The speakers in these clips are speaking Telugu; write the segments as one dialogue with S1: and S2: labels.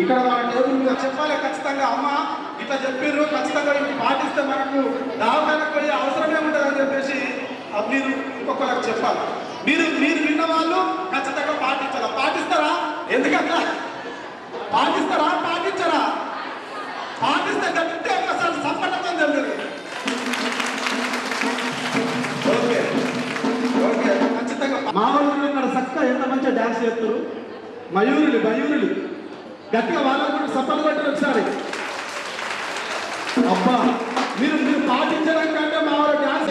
S1: ఇక్కడ మన టేబుల్ మీద చెప్పాలి ఖచ్చితంగా. అమ్మ ఇట్లా చెప్పిర్రు, ఖచ్చితంగా ఇది పాటిస్తే మనకు దావకానికి పోయే అవసరమే ఉంటుందని చెప్పేసి మీరు ఇంకొకరికి చెప్పాలి. మీరు విన్న వాళ్ళు ఖచ్చితంగా పాటించాలా? పాటిస్తారా? ఎందుకంటే పాటిస్తారా? పాటించరా? పాటిస్తే గట్టిగా ఒకసారి సంపటం జరిగింది. ఓకే ఓకే ఖచ్చితంగా. మా వాళ్ళు ఇక్కడ చక్కగా ఎంత మంచిగా డ్యాన్స్ చేస్తారు. మయూరులు గట్టిగా వాళ్ళకు కూడా సపోర్ట్ పెట్టారు ఒకసారి. అబ్బా మీరు పాటించడం కంటే మా వాళ్ళు డ్యాన్స్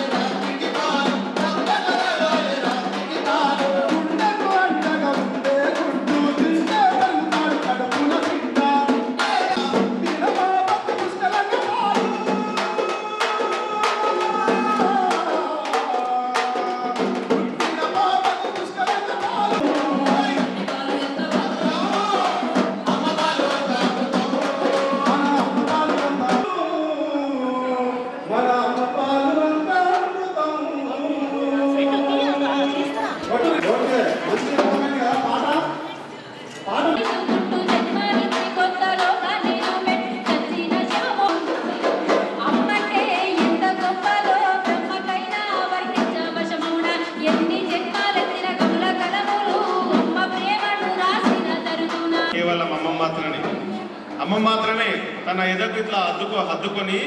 S2: అమ్మ మాత్రమే తన ఎదకు ఇట్లా హత్తుకొని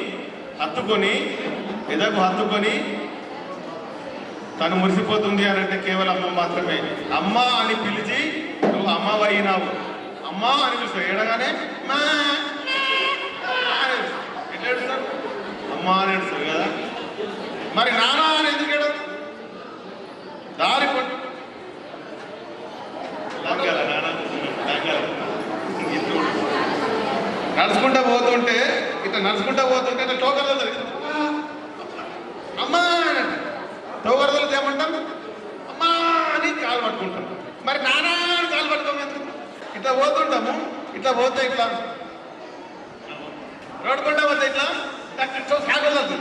S2: తను మురిసిపోతుంది అని అంటే కేవలం అమ్మ మాత్రమే. అమ్మ అని పిలిచి నువ్వు అమ్మవైనావు. అమ్మ అని పిలుస్తావు, ఏడగానే ఎట్లా ఏడుస్తాడు? అమ్మ అని ఏడుస్తాడు కదా. మరి నాన్న అని ఎందుకు ఏడవు? దారి పట్టు నడుచుకుంటా పోతుంటే ఇట్లా టోకర్లు అమ్మా టోకర్లు ఏమంటాం? అమ్మా అని కాలు పట్టుకుంటాం. మరి నానా అని కాలు పట్టుకోము ఎందుకు? ఇట్లా పోతుంటాము. ఇట్లా పోతే ఇట్లా రోడ్డుకుంటా పోతే ఇట్లా సాగదు.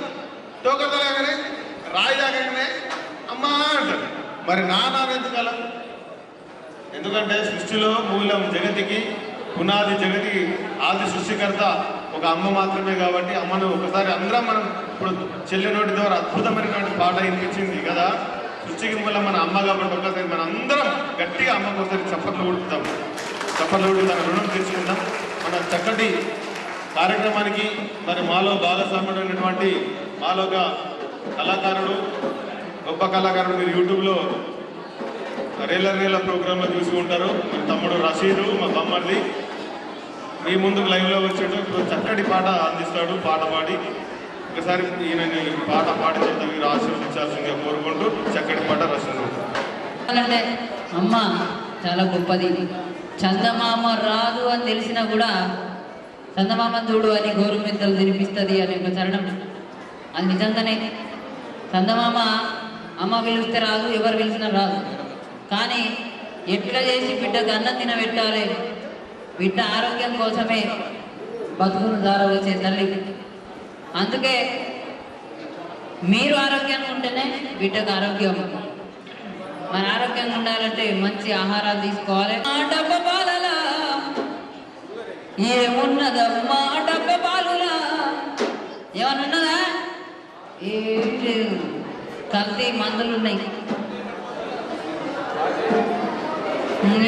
S2: టోకర్లు లాగానే రాయి లాగానే అమ్మా అంటారు. మరి నానా ఎందుకు అలా? ఎందుకంటే సృష్టిలో మూలం జగతికి పునాది జగతికి ఆది సృష్టికర్త ఒక అమ్మ మాత్రమే. కాబట్టి అమ్మను ఒకసారి అందరం మనం ఇప్పుడు చెల్లె నోటి ద్వారా అద్భుతమైనటువంటి పాట వినిపించింది కదా. సృష్టికి మూలం మన అమ్మ కాబట్టి ఒకసారి మన అందరం గట్టిగా అమ్మకు ఒకసారి చప్పట్లు కొట్టి తన రుణం తీర్చుకుందాం. మన చక్కటి కార్యక్రమానికి మరి మాలో భాగస్వామ్యమైనటువంటి మాలో ఒక కళాకారుడు, గొప్ప కళాకారుడు, మీరు యూట్యూబ్లో రేల ప్రోగ్రాంలో చూసి ఉంటారు. మీ తమ్ముడు రషీదు, మా బొమ్మర్ది మీ ముందుకు లైవ్లో వచ్చాడు. ఇప్పుడు చక్కటి పాట అందిస్తాడు. పాట పాడి ఒకసారి ఈయనని పాట పాడించడం మీరు ఆశీర్వదించాల్సిందిగా కోరుకుంటూ చక్కటి పాట రషీదు.
S3: అమ్మ చాలా గొప్పది. చందమామ రాదు అని తెలిసినా కూడా చందమామ చూడు అని గోరుమిద్దలు తినిపిస్తుంది అనే ఒక చరణం. అది నిజంగానే చందమామ అమ్మ పిలిస్తే రాదు, ఎవరు పిలిచినా రాదు. కానీ ఎట్లా చేసి బిడ్డకు అన్నం తినబెట్టాలి, బిడ్డ ఆరోగ్యం కోసమే బతుకును ద్వారా వచ్చే తల్లి. అందుకే మీరు ఆరోగ్యంగా ఉంటేనే బిడ్డకు ఆరోగ్యం. మన ఆరోగ్యంగా ఉండాలంటే మంచి ఆహారాలు తీసుకోవాలి. డబ్బ పాలలా ఏమున్నదమ్మా డబ్బ పాలులా ఏమనున్నదా? కల్తీ మందులు ఉన్నాయి.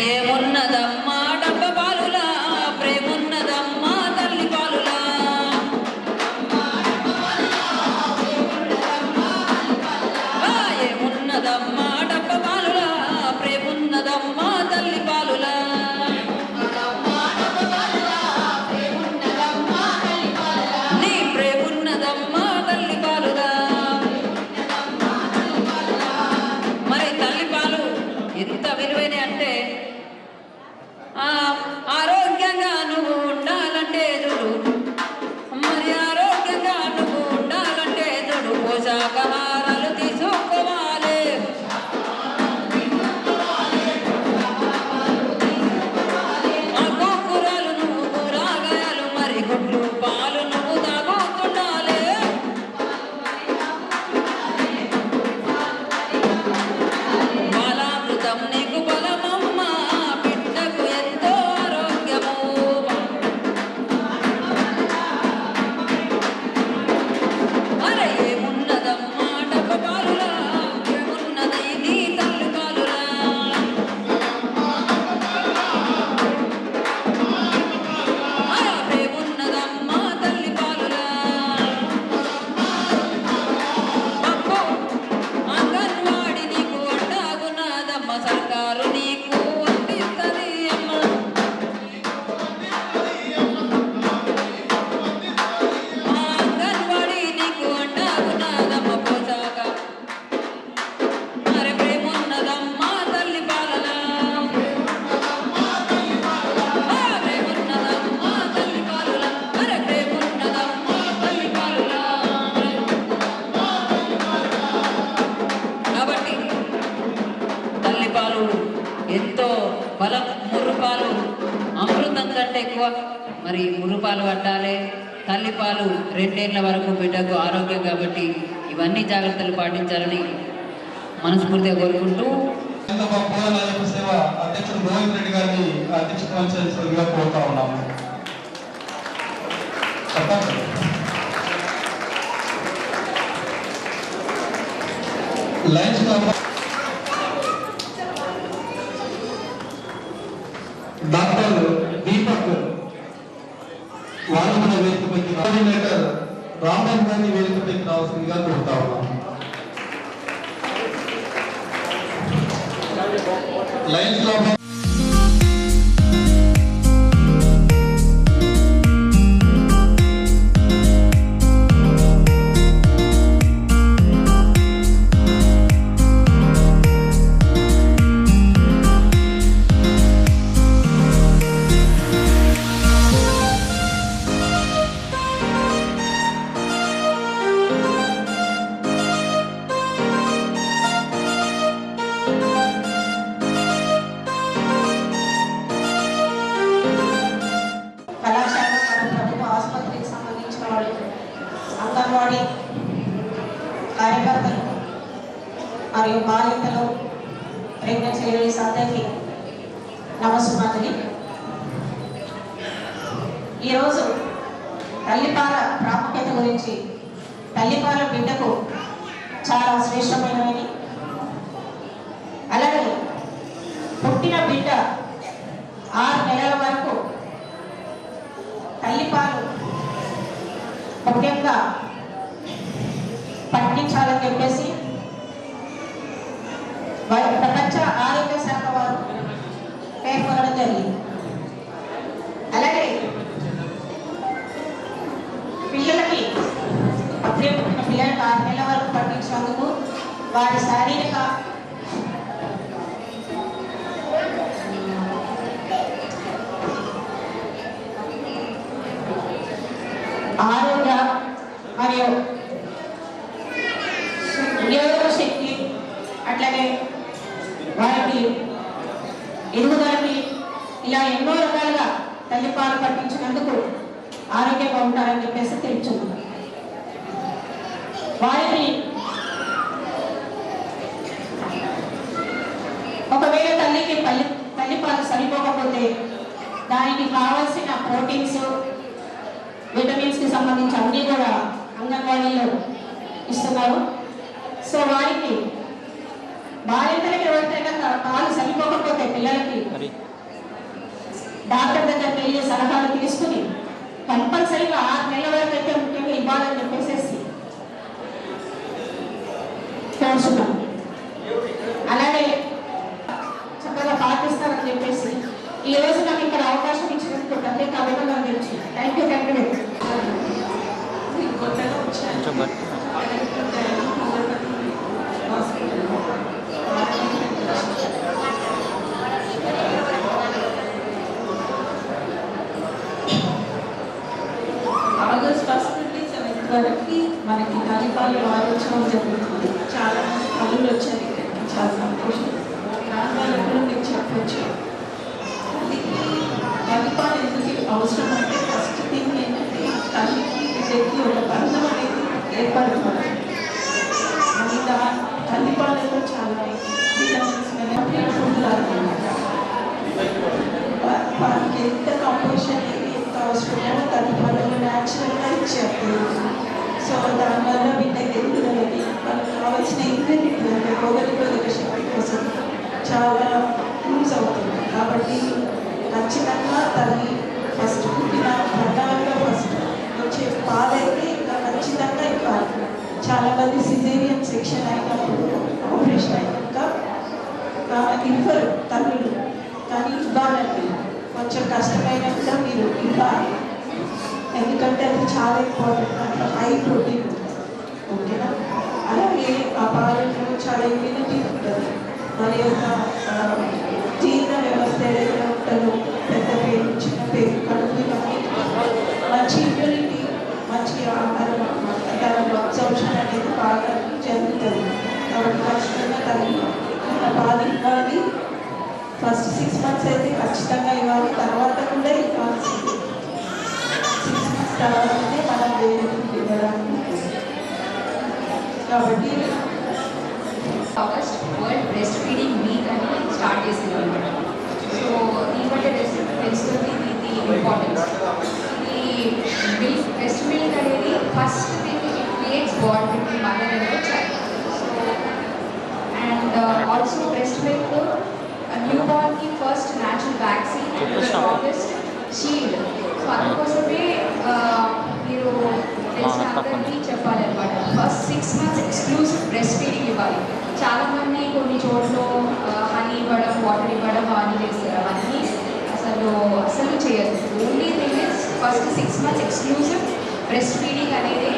S3: ఏమున్నదమ్మా డబ్బ పాలులా, ప్రేమున్నదమ్మా తల్లి పాలులా. ఏమున్నదమ్మా డబ్బ పాలులా, ప్రేమున్నదమ్మా తల్లి పాలులా. నీ ప్రేమున్నదమ్మా తల్లి పాలులా. మరి తల్లి పాలు ఎంత విలువైన అంటే ఆరోగ్యంగా నువ్వు ఉండాలంటే చూడు, మరి ఆరోగ్యంగా నువ్వు ఉండాలంటే చూడు పోషకాహారాలు తీసుకోవాలి. కూరలు నువ్వు కూరగాయలు మరి గుడ్లు పాలు నువ్వు తాగుతుండాలి. బలామృతం నీకు బలమమ్మ, బిడ్డకు ఎంతో మురుపాలు అమృతం కంటే ఎక్కువ. మరి మురుపాలు పట్టాలి, తల్లిపాలు 2 ఏళ్ల వరకు బిడ్డకు ఆరోగ్యం. కాబట్టి ఇవన్నీ జాగ్రత్తలు పాటించాలని మనస్ఫూర్తిగా కోరుకుంటూ
S4: సేవ అధ్యక్షుడు రోహిత్ రెడ్డి గారిని అధ్యక్షించవలసిందిగా కోరుతా ఉన్నాము. లయన్స్ క్లబ్ డాక్టర్ దీపక్ వారు కూడా వేదికపైకి కోఆర్డినేటర్ రామన్ గారిని వేదికపైకి రావాల్సిందిగా కోరుతా ఉన్నాము. లయన్స్ క్లబ్
S5: కళాశాల మన ప్రభుత్వ ఆసుపత్రికి సంబంధించిన వాళ్ళు, అంగన్వాడీ కార్యకర్తలు మరియు బాలింతలు, ప్రెగ్నెన్సీ లేడీస్ అందరికీ నమస్సుమాంజలి. ఈరోజు తల్లిపాల ప్రాముఖ్యత గురించి, తల్లిపాల బిడ్డకు చాలా శ్రేష్టమైనవి, అలాగే పుట్టిన బిడ్డ 6 నెలల వరకు తల్లిపాలు ముఖ్యంగా పట్టించాలని చెప్పేసి ప్రపంచ ఆరోగ్య శాఖ వారు పేర్కొనడం జరిగింది. అలాగే పిల్లలకి అప్పుడే పుట్టిన పిల్లలకి 6 నెలల వరకు పట్టించినందుకు వారి శారీరక ఆరోగ్య మరియు నిరోధక శక్తి, అట్లాగే వారికి ఎదుగుదలకి, ఇలా ఎన్నో రకాలుగా తల్లిపాలు పట్టించినందుకు ఆరోగ్యంగా ఉంటారని చెప్పేసి తెలుసుకుంది. వారికి ఒకవేళ తల్లికి తల్లిపాలు సరిపోకపోతే దానికి కావాల్సిన ప్రోటీన్స్, విటమిన్స్ కి సంబంధించి అన్ని కూడా అంగన్వాడీలో ఇస్తున్నారు. సో వారికి బాలింతలకి ఎవరికైనా పాలు సరిపోకపోతే పిల్లలకి డాక్టర్ దగ్గరికి వెళ్ళి సలహాలు తీసుకుని కంపల్సరీగా 6 నెలల వరకు అయితే ముఖ్యంగా ఇవ్వాలని చెప్పేసి కోరుతున్నాం. అలాగే చక్కగా పాటిస్తారని చెప్పేసి ఈ రోజు నాకు ఇక్కడ అవకాశం ఇచ్చినందుకు ప్రత్యేక అభినందనలు తెలుసు. Thank you. కొత్తగా వచ్చాను. ఆగస్ట్ 1 నుండి 7 వరకు మనకి తల్లిపాలు వారోత్సవం జరుగుతుంది. చాలా మంది తల్లులు వచ్చారు ఇక్కడికి, చాలా సంతోషం. దానివల్ల కూడా మీకు చెప్పచ్చు తల్లిపాలు ఎందుకు అవసరం అంటే, ఫస్ట్ థింగ్ ఏంటంటే తల్లికి బిడ్డకి ఒక బంధం అనేది ఏర్పడుతుంది. అది తల్లిపాలలో చాలా విటమిన్స్ వారికి ఎంత కంపోజిషన్ అనేది ఎంత అవసరమో తల్లిపాలలో న్యాచురల్గా ఇచ్చేస్తారు. సో దానివల్ల బిడ్డకి ఎదుగుదలకి వాళ్ళకి కావాల్సిన ఇంగ్రీడియంట్ అంటే రోగనిరోధక శక్తి కోసం చాలా యూజ్ అవుతుంది. కాబట్టి ఖచ్చితంగా తల్లి ఫస్ట్ పుట్టిన ప్రధానంగా ఫస్ట్ వచ్చే పాలైతే ఇంకా ఖచ్చితంగా ఇవ్వాలి. చాలామంది సిజేరియన్ సెక్షన్ అయినప్పుడు, ఆపరేషన్ అయినాక ఇవ్వరు తల్లులు, కానీ ఇవ్వాలండి. కొంచెం కష్టమైనాక మీరు ఇవ్వాలి, ఎందుకంటే అది చాలా ఇంపార్టెంట్. అంటే హై ప్రోటీన్, ఓకేనా. అలాగే ఆ పాలలో చాలా ఇమ్యూనిటీ ఉంటుంది. మరి యొక్క జీర్ణ వ్యవస్థ ఏదైతే ఉంటుందో, పెద్ద పేరు, చిన్న పేరు, కడుపు, ఇవన్నీ మంచి ఇమ్యూనిటీ, మంచి ఆహారం దాని అబ్జర్ప్షన్ అనేది బాగా జరుగుతుంది. కాబట్టి ఖచ్చితంగా తల్లి పాలు ఇవ్వాలి. ఫస్ట్ 6 months మంత్స్ అయితే ఖచ్చితంగా ఇవ్వాలి, తర్వాత కూడా ఇవ్వాల్సింది. 6 మంత్స్ తర్వాతనే మనం వేరే ఇవ్వడానికి. కాబట్టి
S6: August world breastfeeding week అని స్టార్ట్ చేసింది అనమాట. సో దీని బట్టి తెలుస్తుంది ఇది ఇంపార్టెన్స్. ఇది బ్రెస్ట్ మిల్క్ అనేది first thing it creates bond between mother and the child. So and also breast milk new బార్న్కి first natural vaccine and strongest shield. So అందుకోసమే మీరు తెలిసిన అందరికీ చెప్పాలన్నమాట. First 6 months exclusive breastfeeding ఇవ్వాలి. చాలామంది కొన్ని చోట్ల హనీ ఇవ్వడం, వాటర్ ఇవ్వడం అవన్నీ చేస్తారు. అవన్నీ అసలు చేయదు. Only thing is first 6 months exclusive breast feeding అనేది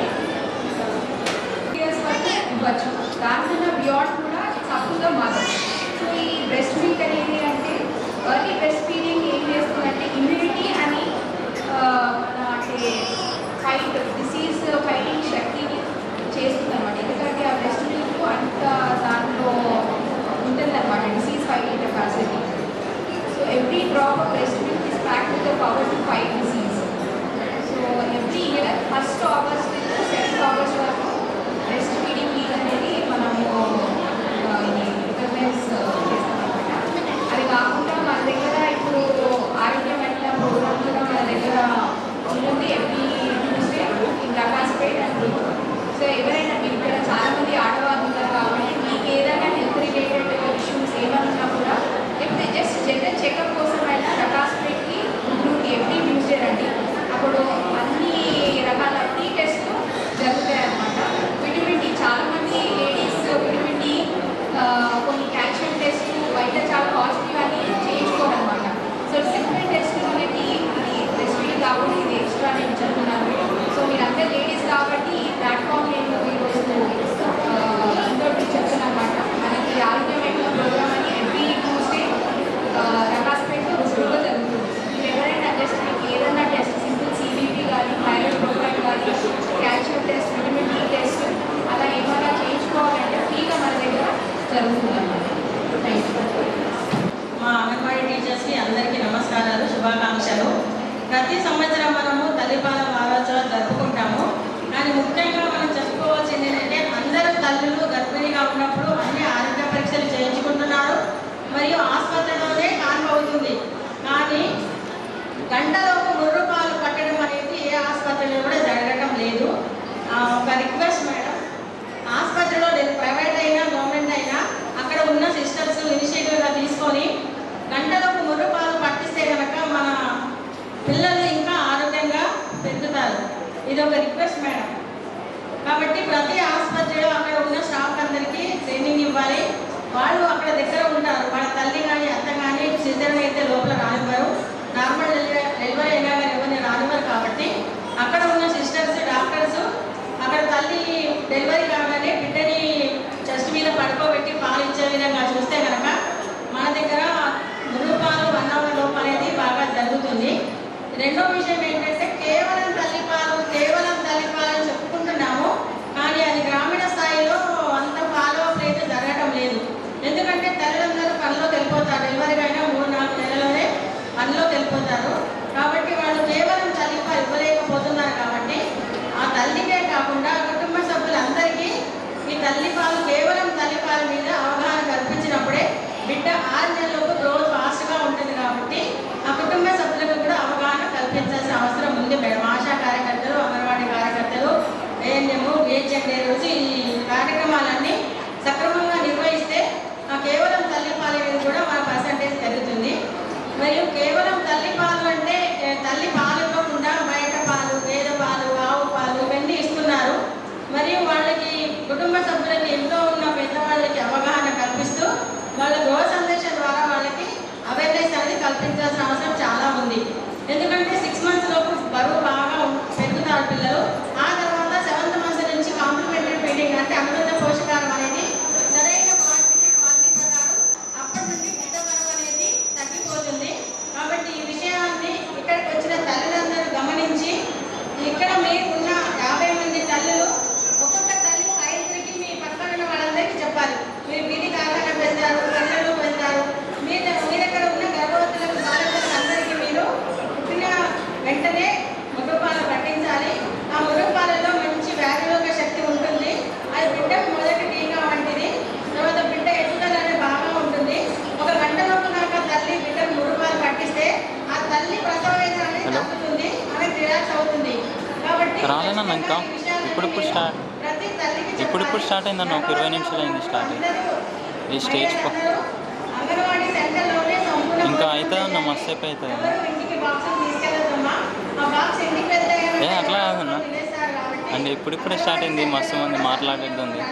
S6: ఇయర్స్ వరకు ఇవ్వచ్చు. దానికన్నా బియాండ్ కూడా తప్పుగా మదర్. సో ఈ బ్రెస్ట్ మిల్క్ అనేది అంటే ఎర్లీ బ్రెస్ట్ ఫీడింగ్ ఏం చేస్తుందంటే ఇమ్యూనిటీ అని అంటే డిసీజ్ ఫైటింగ్ శక్తిని చేస్తుంది అనమాట. ఎందుకంటే ఆ బ్రెస్ట్ మిల్క్ అంత దాంట్లో ఉంటుందన్నమాట disease fighting capacity. So every drop of breast milk is packed with the power to fight disease. So every year 1st August నుంచి 2nd August వరకు బ్రెస్ట్ ఫీడింగ్ వీక్ అనేది మనము రికగ్నైజ్ చేస్తామన్నమాట. అది కాకుండా మన దగ్గర ఇప్పుడు ఆరోగ్యం ఎట్లా ప్రోగ్రామ్ కూడా మన దగ్గర ఉంటుంది. Every Tuesday in Rakaspet and so ఎవరైనా మీరు ఇక్కడ చాలామంది ఆడవాళ్ళు ఉంటారు కాబట్టి మీకు ఏదైనా హెల్త్ రిలేటెడ్ ఇష్యూస్ ఏమైనా ఉన్నా కూడా లేకపోతే జస్ట్ జనరల్ చెకప్ కోసం అయినా రకాస్పేట్కి ఉంటుంది. ఎవ్రీ ట్యూస్డే రండి. అప్పుడు అన్ని రకాల ఫ్రీ టెస్ట్లు జరుగుతాయి అన్నమాట. విటమిన్ డి చాలామంది లేడీస్ విటమిన్ డి కొన్ని క్యాల్షియం టెస్ట్ బయట చాలా కాస్ట్లీ అని చేయించుకోవాలన్నమాట. సో సింపుల్ టెస్ట్ మనకి అది బ్రెస్ట్ ఫీడింగ్ కాబట్టి ఇది ఎక్స్ట్రా నేను చెప్తున్నాను. సో మీరందరూ లేడీస్ కాబట్టి ఈ ప్లాట్ఫామ్ నేను ఈరోజు ఇంకోటి చెప్తున్నాను అనమాట. మనకి ఆరోగ్యమైన ప్రోగ్రామ్ అని ఎవ్రీ ట్యూస్డే రకాస్పేట్లో రుజువుగా జరుగుతుంది. మీరు ఎవరైనా జస్ట్ మీకు ఏదైనా టెస్ట్ సింపుల్ సిబిపి కానీ థైరాయిడ్ ప్రొఫైల్ కానీ calcium test vitamin D test అలా ఏమైనా చేయించుకోవాలంటే ఫ్రీగా మన దగ్గర జరుగుతుంది అన్నమాట. Thank you.
S7: మా అంగన్వాడీ టీచర్స్కి అందరికీ నమస్కారాలు, శుభాకాంక్షలు. ప్రతి సంవత్సరం మనము తల్లిపాల వారోత్సవాలు జరుపుకుంటాము. కానీ ముఖ్యంగా మనం చెప్పుకోవాల్సింది ఏంటంటే అందరూ తల్లులు గర్భిణీగా ఉన్నప్పుడు అన్ని ఆరోగ్య పరీక్షలు చేయించుకుంటున్నారు మరియు ఆసుపత్రిలోనే కాన్పవుతుంది. కానీ గంటలోపు ముర్రుపాలు పట్టడం అనేది ఏ ఆసుపత్రిలో కూడా జరగడం లేదు. ఒక రిక్వెస్ట్ మేడం, ఆసుపత్రిలో ప్రైవేట్ అయినా గవర్నమెంట్ అయినా అక్కడ ఉన్న సిస్టమ్స్ ఇనిషియేటివ్గా తీసుకొని గంటలకు ముర్రుపాలు పట్టిస్తే కనుక మన పిల్లలు ఇంకా ఆరోగ్యంగా పెరుగుతారు. ఇది ఒక రిక్వెస్ట్ మేడం. కాబట్టి ప్రతి ఆసుపత్రిలో అక్కడ ఉన్న స్టాఫ్ అందరికీ ట్రైనింగ్ ఇవ్వాలి. వాళ్ళు అక్కడ దగ్గర ఉంటారు. వాళ్ళ తల్లి కానీ అత్త కానీ సిజర్ అయితే లోపల రానివ్వరు, నార్మల్ డెలివరీ అయినా కానీ ఎవరిని రానివ్వరు. కాబట్టి అక్కడ ఉన్న సిస్టర్స్ డాక్టర్స్ అక్కడ తల్లి డెలివరీ కాగానే బిడ్డని చెస్ట్ మీద పడుకోబెట్టి పాలు ఇచ్చే విధంగా చూస్తే కనుక మన దగ్గర ముర్రుపాలు 1 hour లోపు అనేది బాగా జరుగుతుంది. రెండో విషయం ఏంటంటే కేవలం తల్లిపాలు అని చెప్పుకుంటున్నాము, కానీ అది గ్రామీణ స్థాయిలో అంత ఫాలో అప్ అయితే జరగడం లేదు. ఎందుకంటే తల్లిదండ్రులు పనిలో వెళ్ళిపోతారు. డెలివరీ అయినా 3-4 నెలలోనే పనిలో వెళ్ళిపోతారు. కాబట్టి వాళ్ళు కేవలం తల్లిపాలు ఇవ్వలేకపోతున్నారు. కాబట్టి ఆ తల్లికే కాకుండా కుటుంబ సభ్యులందరికీ ఈ తల్లిపాలు కేవలం తల్లిపాల మీద అవగాహన కల్పించినప్పుడే బిడ్డ 6 నెలలకు గ్రోత్ ఫాస్ట్గా ఉంటుంది. కాబట్టి ఆ కుటుంబ సభ్యులకు కూడా అవగాహన కల్పించాల్సిన అవసరం
S8: అయిందన్న ఇంకా ఇప్పుడు స్టార్ట్ అయిందన్న ఒక 20 నిమిషాలు అయింది స్టార్ట్ ఈ స్టేజ్
S7: అంగన్వాడీ సెంటర్లోనే
S8: ఇంకా అవుతుందన్న మస్తు సేపు అవుతుంది
S7: ఇంటికి బాక్సులు తీసుకెళ్ళొద్దమ్మా ఆ బాక్స్ ఇంటికి వెళ్తే
S8: అట్లా కాదన్న అంటే ఇప్పుడిప్పుడే స్టార్ట్ అయింది మస్తు మంది మాట్లాడేది ఉంది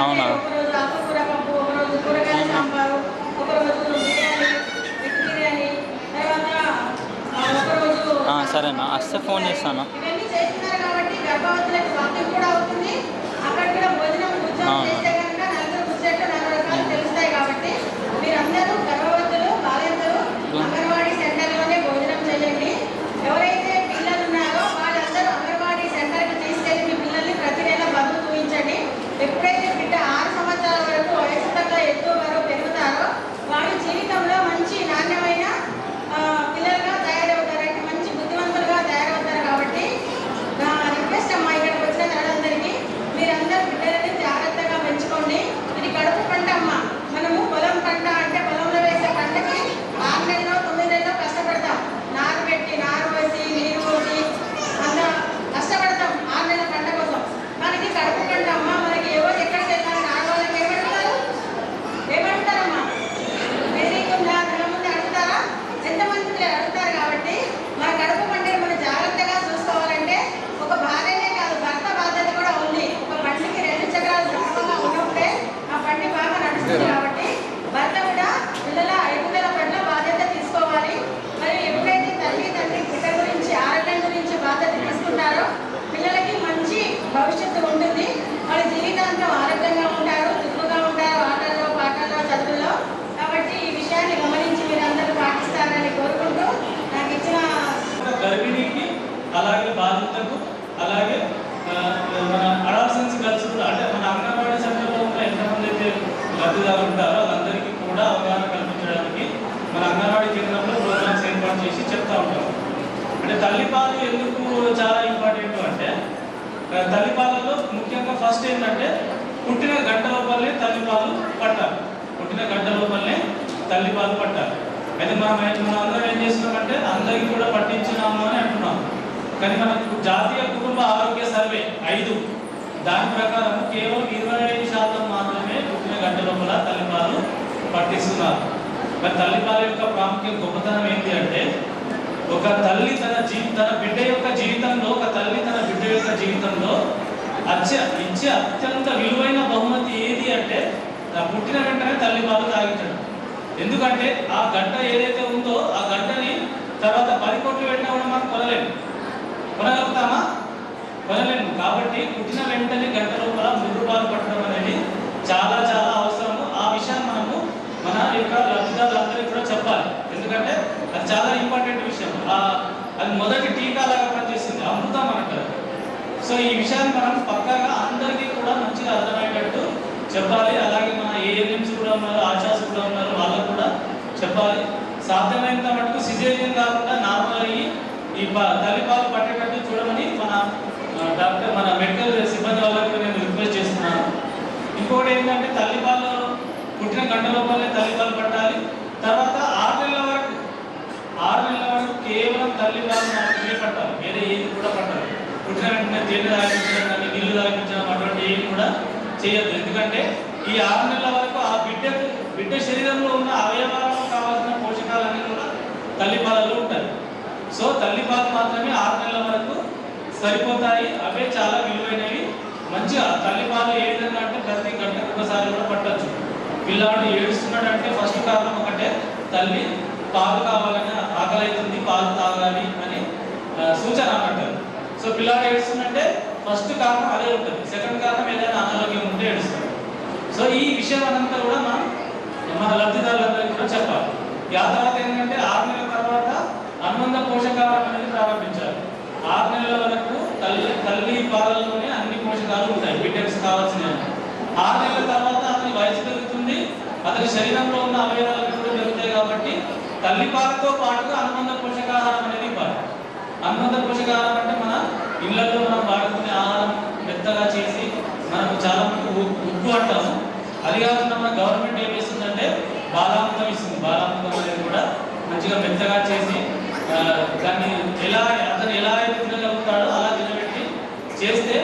S8: అవునా సరేనా వస్తే ఫోన్ చేస్తాను
S7: ఇవన్నీ చేస్తున్నారు కాబట్టి గర్భవతులకు వాకింగ్ కూడా అవుతుంది అక్కడ కూడా భోజనం ఉద్యోగం చేస్తే కనుక నలుగురు కూర్చోట్లు 4 రకాలు తెలుస్తాయి కాబట్టి మీరందరూ గర్భవతులు బాలింతలు అంగన్వాడీ సెంటర్లోనే భోజనం చేయండి ఎవరైతే పిల్లలు ఉన్నారో వాళ్ళందరూ అంగన్వాడీ సెంటర్కి తీసుకెళ్ళి మీ పిల్లల్ని ప్రతి నెల బరువు చూపించండి ఎప్పుడైతే బిడ్డ 6 సంవత్సరాల వరకు వయసు తగ్గ ఎత్తు బరువు పెరుగుతారో వాళ్ళు జీవితంలో మంచి నాణ్యమైన పిల్లలుగా తయారవుతారంటే మంచి బుద్ధిమంతులుగా తయారవుతారు కాబట్టి నా రిక్వెస్ట్ అమ్మా ఇక్కడికి వచ్చిన వాళ్ళందరికీ మీరందరూ బిడ్డలని జాగ్రత్తగా పెంచుకోండి ఇది కడుపు పంట అమ్మ మనము పొలం పంట అంటే పొలంలో వేసే పంటకి 6 నెలలో 9 నెలలో కష్టపడతాం నారు పెట్టి నారు పోసి నీరు పోసి అంత కష్టపడతాం 6 నెలల పంట కోసం మనకి కడుపు పంట అమ్మ మనకి ఎవరు ఎక్కడికి వెళ్ళాలని ఆడవాళ్ళకి ఏమంటారమ్మా వేరేకుందా ధనముంది అడుగుతారా ఎంతమంది అడుగుతారు కాబట్టి మన కడుపు పంటని మనం జాగ్రత్తగా చూసుకోవాలంటే ఒక భార్యనే కాదు భర్త బాధ్యత కూడా ఉంది ఒక బండికి 2 చక్రాలు సక్రమంగా ఉన్నప్పుడే ఆ బండి బాగా నడుస్తుంది కాబట్టి భర్త కూడా పిల్లల ఎదుగుదల పట్ల బాధ్యత తీసుకోవాలి మరియు ఎప్పుడైతే తల్లి తండ్రి బిడ్డ గురించి ఆరోగ్యం గురించి బాధ్యత తీసుకుంటారో పిల్లలకి మంచి భవిష్యత్తు ఉంటుంది వాళ్ళ జీవితాంతం ఆరోగ్యంగా ఉంటారు చురుకుగా ఉంటారు ఆటల్లో పాటల్లో చదువుల్లో కాబట్టి ఈ విషయాన్ని గమనించి మీరందరూ పాటిస్తారని కోరుకుంటూ నాకు ఇచ్చిన
S9: గర్భిణీకి అలాగే బాధితులకు అలాగే మన అడాల్సెన్స్ గర్ల్స్ కూడా అంటే మన అంగన్వాడీ సెంటర్లో ఉన్న ఎంతమంది అయితే లబ్ధిదారులు ఉంటారో వాళ్ళందరికీ కూడా అవగాహన కల్పించడానికి మన అంగన్వాడీ కేంద్రంలో ప్రోగ్రామ్స్ ఏర్పాటు చేసి చెప్తా ఉంటాం అంటే తల్లిపాలు ఎందుకు చాలా ఇంపార్టెంట్ అంటే తల్లిపాలలో ముఖ్యంగా ఫస్ట్ ఏంటంటే పుట్టిన గంట లోపలనే తల్లిపాలు పట్టాలి పుట్టిన గంట లోపలనే తల్లిపాలు పట్టాలి అయితే మనం అందరం ఏం చేస్తున్నామంటే అందరికీ కూడా పట్టించినాము అని అంటున్నాం కానీ మనకు జాతీయ కుటుంబ ఆరోగ్య సర్వే 5 దాని ప్రకారం కేవలం 25% మాత్రమే పుట్టిన గంట లోపల తల్లిపాలు పట్టిస్తున్నారు మరి తల్లిపాల యొక్క ప్రాముఖ్య గొప్పతనం ఏంటి అంటే ఒక తల్లి తన బిడ్డ యొక్క జీవితంలో ఒక తల్లి తన బిడ్డ యొక్క జీవితంలో ఇచ్చే అత్యంత విలువైన బహుమతి ఏది అంటే పుట్టిన వెంటనే తల్లిపాలు తాగించడం ఎందుకంటే ఆ గంట ఏదైతే ఉందో ఆ గంటని తర్వాత 10 కోట్లు పెట్టినా కూడా మనం కొనగలుగుతామా కొనలేము కాబట్టి పుట్టిన వెంటనే గంట లోపల ముద్దుపాలు పట్టడం అనేది చాలా చాలా అవసరము ఆ విషయాన్ని మనము మన యొక్క లబ్ధిదారులందరికీ కూడా చెప్పాలి ఎందుకంటే అది చాలా ఇంపార్టెంట్ విషయం అది మొదటి టీకా లాగా పనిచేస్తుంది అమృతం అంటారు సో ఈ విషయాన్ని మనం పక్కాగా అందరికీ కూడా మంచిగా అర్థమయ్యేటట్టు చెప్పాలి అలాగే మన ఏఎన్ఎంస్ కూడా ఉన్నారు ఆశాస్ కూడా ఉన్నారు వాళ్ళకు కూడా చెప్పాలి సాధ్యమైనంత మటుకు సిజేరియన్ కాకుండా నార్మల్ అయ్యి ఈ తల్లిపాలు పట్టేటట్టు చూడమని మన మెడికల్ సిబ్బంది వాళ్ళకి నేను రిక్వెస్ట్ చేస్తున్నాను ఇంకోటి ఏంటంటే తల్లిపాలు పుట్టిన గంట లోపలనే తల్లిపాలు పట్టాలి తర్వాత 6 నెలల వరకు కేవలం తల్లిపాలు మాత్రమే పట్టాలి వేరే ఏది కూడా పట్టాలి పుట్టిన వెంటనే తేనె తాగించడం కానీ నీళ్లు తాగించడం అటువంటి ఏది కూడా చేయొద్దు ఎందుకంటే ఈ 6 నెలల వరకు ఆ బిడ్డ శరీరంలో ఉన్న అవయవాలకు కావాల్సిన పోషకాలన్నీ కూడా తల్లిపాలలో ఉంటాయి సో తల్లిపాలు మాత్రమే 6 నెలల వరకు సరిపోతాయి అవే చాలా విలువైనవి మంచిగా తల్లిపాలు ఏ విధంగా అంటే ప్రతి గంటకు ఒకసారి కూడా పట్టచ్చు పిల్లాడు ఏడుస్తున్నాడు అంటే ఫస్ట్ కారణం ఒకటే తల్లి పాలు కావాలని ఆకలి అవుతుంది పాలు తాగాలి అని సూచన అంటారు సో పిల్లాడు ఏడుస్తుందంటే ఫస్ట్ కారణం అదే ఉంటుంది సెకండ్ కారణం ఏదైనా అనారోగ్యం ఉంటే ఏడుస్తాడు సో ఈ విషయం అంతా కూడా మన లబ్ధిదారులందరికీ కూడా చెప్పాలి ఆ తర్వాత ఏంటంటే 6 నెలల తర్వాత అనుబంధ పోషకాహారం అనేది ప్రారంభించాలి 6 నెలల వరకు తల్లి పాలల్లోనే అన్ని పోషకాలు ఉంటాయి విటమిన్స్ కావాల్సినవి 6 నెలల తర్వాత అతని వయసు పెరుగుతుంది అతని శరీరంలో ఉన్న అవయవాలు కూడా పెరుగుతాయి కాబట్టి తల్లిపాలతో పాటుగా అనుబంధ పోషకాహారం అనేది ఇవ్వాలి అనుబంధ పోషకాహారం అంటే మన ఇళ్లలో మనం వాడుకునే ఆహారం మెత్తగా చేసి మనకు చాలా మటుకు ఉప్పు అంటాము అది కాకుండా మన గవర్నమెంట్ ఏం చేస్తుందంటే బాలామృతం ఇస్తుంది బాలామృతం అనేది కూడా మంచిగా మెత్తగా చేసి దాన్ని అతను ఎలా అయితే తినగలుగుతాడో అలా తినబెట్టి చేస్తే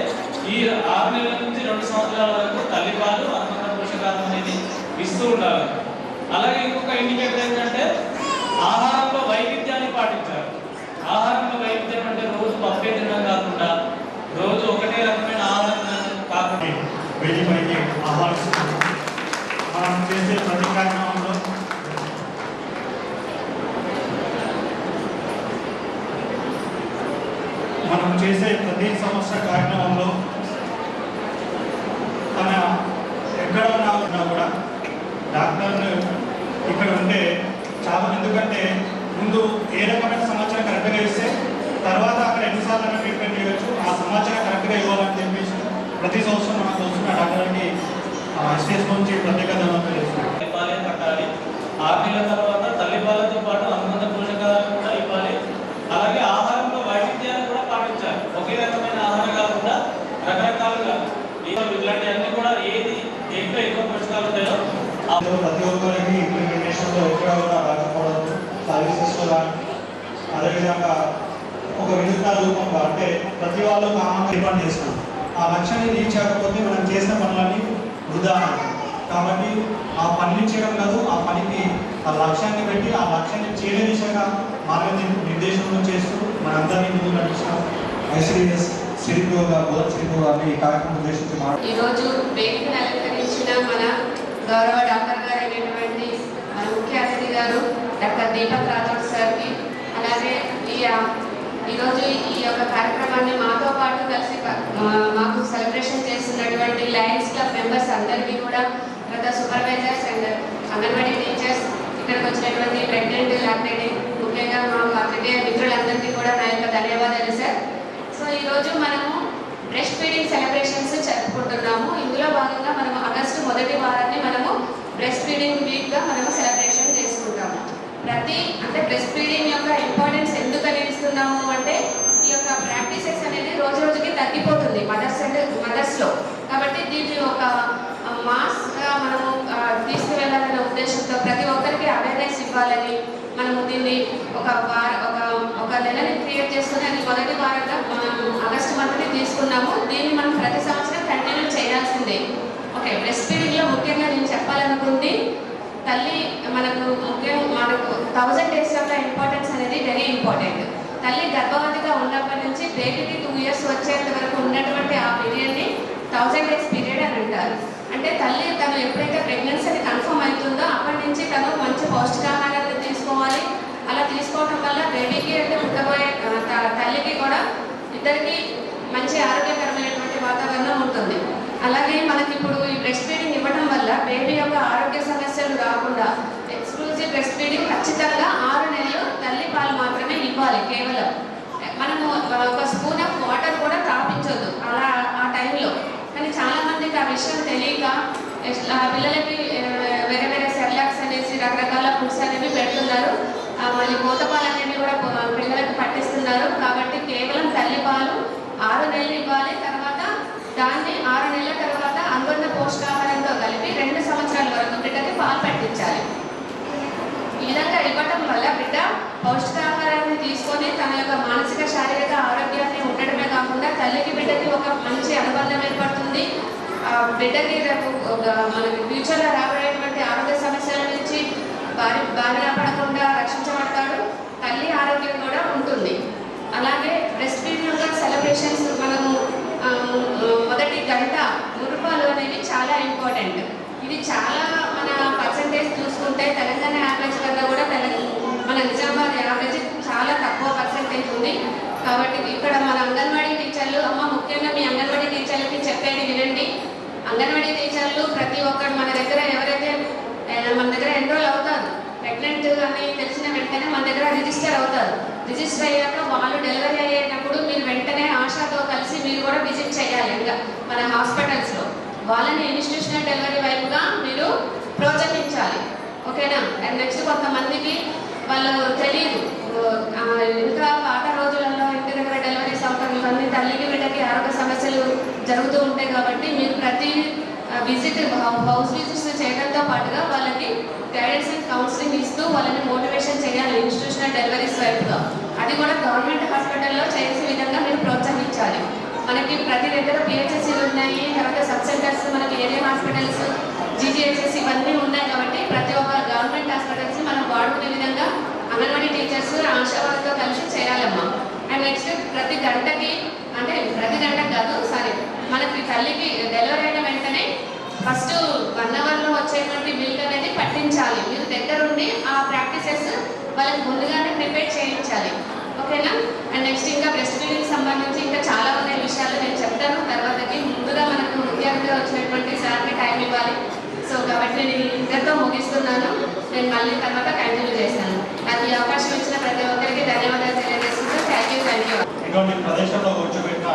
S9: ఈ 6 నెలల నుంచి 2 సంవత్సరాల వరకు తల్లిపాలు అనుబంధ పోషకాలు అనేది ఇస్తూ ఉండాలి. అలాగే ఇంకొక ఇండికేటర్ ఏంటంటే ఆహారంలో వైవిధ్యాన్ని పాటించాలి. ఆహారంలో వైవిధ్యం అంటే రోజు పప్పే తినడం కాకుండా రోజు ఒకటే రకమైన ఆహారం కాకుండా
S10: వేదికపైకి ఆహ్వానిస్తున్నాము. మనం చేసే ప్రతి కార్యక్రమంలో సంవత్సర కార్యక్రమంలో తన ఎక్కడ ఉన్నా కూడా డాక్టర్లు ఇక్కడ ఉంటే చాలా, ఎందుకంటే ముందు ఏ రకమైన సమాచారం కరెక్ట్గా ఇస్తే తర్వాత అక్కడ ఎన్నిసార్లు ట్రీట్మెంట్ చేయవచ్చు, ఆ సమాచారం కరెక్ట్గా ఇవ్వాలని చెప్పేసి ప్రతి సంవత్సరం మనం చూస్తున్న డాక్టర్కి స్టేజ్ నుంచి ప్రత్యేక
S9: తల్లిపాలే పట్టాలి. 6 నెలల తర్వాత తల్లిపాలతో పాటు అనుబంధ పోషకాలను కూడా ఇవ్వాలి. అలాగే ఆహారంలో వైవిధ్యాన్ని కూడా పాటించాలి. ఒకే రకమైన ఆహారం కాకుండా రకరకాలుగా ఇట్లాంటివన్నీ కూడా ఏది దేంట్లో ఎక్కువ పోషకాలు ఉంటాయో
S10: ప్రతి ఒక్కరికి ఇంప్లిమెంటేషన్లో ఎక్కడ కూడా రాకపోవడం, సర్వీసెస్లో కానీ అదేవిధంగా ఒక వినూత్న రూపంగా అంటే ప్రతి వాళ్ళు డిపెండ్ చేస్తున్నాం. ఆ లక్ష్యాన్ని రీచ్ కాకపోతే మనం చేసిన పనులన్నీ వృధా. కాబట్టి ఆ పనిని చేయడం కాదు, ఆ పనికి ఆ లక్ష్యాన్ని పెట్టి ఆ లక్ష్యాన్ని చేరే దిశగా మార్గనిర్దేశం చేస్తూ మనందరినీ ముందు నడిచిన ఐసీఎస్ సిరిపో బోధ సిరిపో గారిని ఈ కార్యక్రమం ఉద్దేశించి
S6: ఈరోజు వేదికను అలంకరించిన మన గౌరవ డాక్టర్ గారు అయినటువంటి మన ముఖ్య అతిథి గారు డాక్టర్ దీపక్ రాథోడ్ సార్కి, అలాగే ఈరోజు ఈ యొక్క కార్యక్రమాన్ని మాతో పాటు కలిసి మాకు సెలబ్రేషన్ చేస్తున్నటువంటి లయన్స్ క్లబ్ మెంబర్స్ అందరికీ కూడా, తర్వాత సూపర్వైజర్స్ అండ్ అంగన్వాడీ టీచర్స్, ఇక్కడికి వచ్చినటువంటి ప్రెగ్నెంట్ లాక్టేటింగ్, ముఖ్యంగా మా అతిథేయ మిత్రులందరికీ కూడా నా యొక్క ధన్యవాదాలు సార్. సో ఈరోజు మనము బ్రెస్ట్ ఫీడింగ్ సెలబ్రేషన్స్ జరుపుకుంటున్నాము. ఇందులో భాగంగా మనము ఆగస్టు 1వ వారాన్ని మనము బ్రెస్ట్ ఫీడింగ్ వీక్గా మనము సెలబ్రేషన్ చేసుకుంటాము. అంటే బ్రెస్ట్ ఫీడింగ్ యొక్క ఇంపార్టెన్స్ ఎందుకని ఇస్తున్నాము అంటే ఈ యొక్క ప్రాక్టీసెస్ అనేది రోజు రోజుకి తగ్గిపోతుంది మదర్స్లో. కాబట్టి దీన్ని ఒక మాస్గా మనము తీసుకువెళ్ళాలనే ఉద్దేశంతో ప్రతి ఒక్కరికి అవేర్నెస్ ఇవ్వాలని మనము దీన్ని ఒక నెలని క్రియేట్ చేసుకుని అది 1వ వారంగా ఆగస్టు మంత్ని తీసుకున్నాము. దీన్ని మనం ప్రతి సంవత్సరం కంటిన్యూ చేయాల్సిందే. ఓకే, బ్రెస్ట్ ఫీడింగ్లో ముఖ్యంగా నేను చెప్పాలనుకుంది తల్లి మనకు 1000 days యొక్క ఇంపార్టెన్స్ అనేది వెరీ ఇంపార్టెంట్. తల్లి గర్భవతిగా ఉన్నప్పటి నుంచి బేబీకి 2 years వచ్చేంత వరకు ఉన్నటువంటి ఆ పీరియడ్ని 1000 days పీరియడ్ అని అంటారు. అంటే తల్లి తను ఎప్పుడైతే ప్రెగ్నెన్సీ అని కన్ఫర్మ్ అవుతుందో అప్పటి నుంచి తను మంచి పౌష్టికాహారాన్ని తీసుకోవాలి. అలా తీసుకోవడం వల్ల బేబీకి అంటే పుట్టబోయే తల్లికి కూడా ఇద్దరికి మంచి ఆరోగ్యకరమైనటువంటి వాతావరణం ఉంటుంది. అలాగే మనకి ఇప్పుడు ఈ బ్రెస్ట్ ఫీడింగ్ ఇవ్వడం వల్ల బేబీ యొక్క ఆరోగ్య సమస్యలు రాకుండా ఎక్స్క్లూజివ్ బ్రెస్ట్ ఫీడింగ్ ఖచ్చితంగా 6 నెలలు తల్లి పాలు మాత్రమే ఇవ్వాలి. కేవలం మనము ఒక స్పూన్ ఆఫ్ వాటర్ కూడా తాపించొద్దు అలా ఆ టైంలో. కానీ చాలామందికి ఆ విషయం తెలియక పిల్లలకి వేరే వేరే సెర్లాక్స్ అనేసి రకరకాల ఫుడ్స్ అనేవి పెడుతున్నారు. మళ్ళీ కోతపాలు అనేవి కూడా పిల్లలకు పట్టిస్తున్నారు. కాబట్టి కేవలం తల్లి పాలు 6 నెలలు ఇవ్వాలి. తర్వాత దాన్ని 6 నెలల తర్వాత అనుబంధ పోషకాహారంతో కలిపి 2 సంవత్సరాల వరకు బిడ్డకి పాలు పట్టించాలి. ఈ విధంగా ఇవ్వటం వల్ల బిడ్డ పౌష్టికాహారాన్ని తీసుకొని తన యొక్క మానసిక శారీరక ఆరోగ్యాన్ని ఉండడమే కాకుండా తల్లికి బిడ్డకి ఒక మంచి అనుబంధం ఏర్పడుతుంది. బిడ్డకి రేపు మనకి ఫ్యూచర్లో రాబోయేటువంటి ఆరోగ్య సమస్యల నుంచి బారిన పడకుండా రక్షించబడతాడు. తల్లి ఆరోగ్యం కూడా ఉంటుంది. అలాగే బ్రెస్ట్ ఫీడింగ్ సెలబ్రేషన్స్ మనము మొదటి గంట మురుపాలు అనేవి చాలా ఇంపార్టెంట్. ఇది చాలా మన పర్సంటేజ్ చూసుకుంటే తెలంగాణ యావరేజ్ కన్నా కూడా మన నిజామాబాద్ యావరేజ్ చాలా తక్కువ పర్సంటేజ్ ఉంది. కాబట్టి ఇక్కడ మన అంగన్వాడీ టీచర్లు ముఖ్యంగా మీ అంగన్వాడీ టీచర్లకి చెప్పేది వినండి. అంగన్వాడీ టీచర్లు ప్రతి ఒక్కరు మన దగ్గర ఎవరైతే మన దగ్గర ఎన్రోల్ అవుతారు, ప్రెగ్నెంట్ అని తెలిసిన వెంటనే మన దగ్గర రిజిస్టర్ అవుతారు. రిజిస్టర్ అయ్యాక వాళ్ళు డెలివరీ అయ్యేటప్పుడు మీరు వెంటనే ఆశాతో కలిసి మీరు కూడా విజిట్ చేయాలి. ఇంకా మన హాస్పిటల్స్లో వాళ్ళని ఇన్స్టిట్యూషనల్ డెలివరీ వైపుగా మీరు ప్రోత్సహించాలి. ఓకేనా? అండ్ నెక్స్ట్ కొంతమందికి వాళ్ళు తెలియదు, ఇంకా పాత రోజులలో ఇంటి దగ్గర డెలివరీస్ అవుతారు. ఇవన్నీ తల్లికి బిడ్డకి ఆరోగ్య సమస్యలు జరుగుతూ ఉంటాయి. కాబట్టి మీరు ప్రతి విజిట్ హౌస్ విజిట్స్ చేయడంతో పాటుగా వాళ్ళకి గైడెన్స్ అండ్ కౌన్సిలింగ్ ఇస్తూ వాళ్ళని మోటివేషన్ చేయాలి ఇన్స్టిట్యూషనల్ డెలివరీస్ వైపుగా. అది కూడా గవర్నమెంట్ హాస్పిటల్లో చేసే విధంగా మీరు ప్రోత్సహించాలి. మనకి ప్రతి దగ్గర పిహెచ్ఎస్సీలు ఉన్నాయి, తర్వాత సబ్ సెంటర్స్, మనకి ఏరియా హాస్పిటల్స్, జీజీహెచ్ఎస్ ఇవన్నీ ఉన్నాయి. కాబట్టి ప్రతి ఒక్క గవర్నమెంట్ హాస్పిటల్స్ మనం వాడుకునే విధంగా అంగన్వాడీ టీచర్స్ ఆశా వాళ్ళతో కలిసి చేయాలమ్మా. అండ్ నెక్స్ట్ ప్రతి గంటకి, అంటే ప్రతి గంటకు కాదు మనకి తల్లికి డెలివరీ అయిన వెంటనే ఫస్ట్ 1 అవర్లో వచ్చేటువంటి మిల్క్ అనేది పట్టించాలి. మీరు దగ్గరుండి ఆ ప్రాక్టీసెస్ వాళ్ళకి ముందుగానే ప్రిపేర్ చేయించాలి. ఓకేనా? అండ్ నెక్స్ట్ ఇంకా బ్రెస్ట్ ఫీడింగ్ సంబంధించి ఇంకా చాలా ఉన్నాయి విషయాలు నేను చెప్తాను తర్వాతకి. ముందుగా మనకు ముఖ్య అతిథిగా వచ్చినటువంటి సార్కి టైం ఇవ్వాలి. సో కాబట్టి నేను ఇంతతో ముగిస్తున్నాను. నేను మళ్ళీ తర్వాత కంటిన్యూ చేస్తాను. నాకు ఈ అవకాశం ఇచ్చిన ప్రతి ఒక్కరికి ధన్యవాదాలు తెలియజేస్తున్నాను. Thank you.
S10: ఇటువంటి ప్రదేశంలో కూర్చోబెట్టిన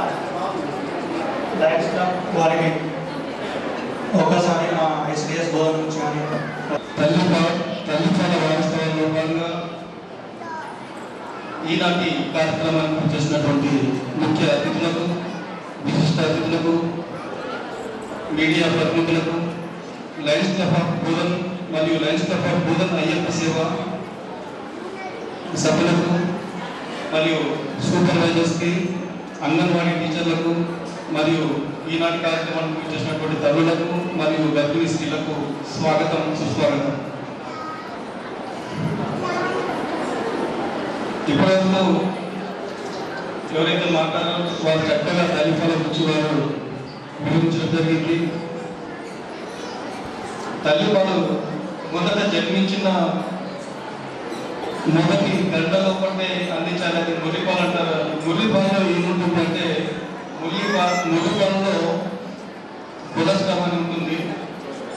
S10: లైఫ్ స్టాఫ్ వారికి ఒక్కసారి మా ఎస్డిఎస్ బోధన నుంచి కానీ
S4: తల్లిపాల వారసత్వంలో భాగంగా ఈనాటి కార్యక్రమానికి చేసినటువంటి ముఖ్య అతిథులకు, విశిష్ట అతిథులకు, మీడియా ప్రతినిధులకు, లయన్స్ క్లబ్ ఆఫ్ బోధన్ మరియు Lions club of Bodhan Ayyappa సేవ సభ్యులకు మరియు సూపర్వైజర్స్కి, అంగన్వాడీ టీచర్లకు మరియు ఈనాటి కార్యక్రమానికి చేసినటువంటి తల్లులకు మరియు గర్భిణీ స్త్రీలకు స్వాగతం, సుస్వాగతం. ఇప్పటివరకు ఎవరైతే మాట్లాడారో వారు చక్కగా తల్లిపాల గురించి వారు వివరించడం జరిగింది. తల్లిపాలు మొదట జన్మించిన మొదటి గంట లోపలనే అందించాలని మురిపాలు అంటారు. మురిపాలలో ఏముంటుందంటే మురిపాలలో కొలెస్ట్రాల్ అని ఉంటుంది.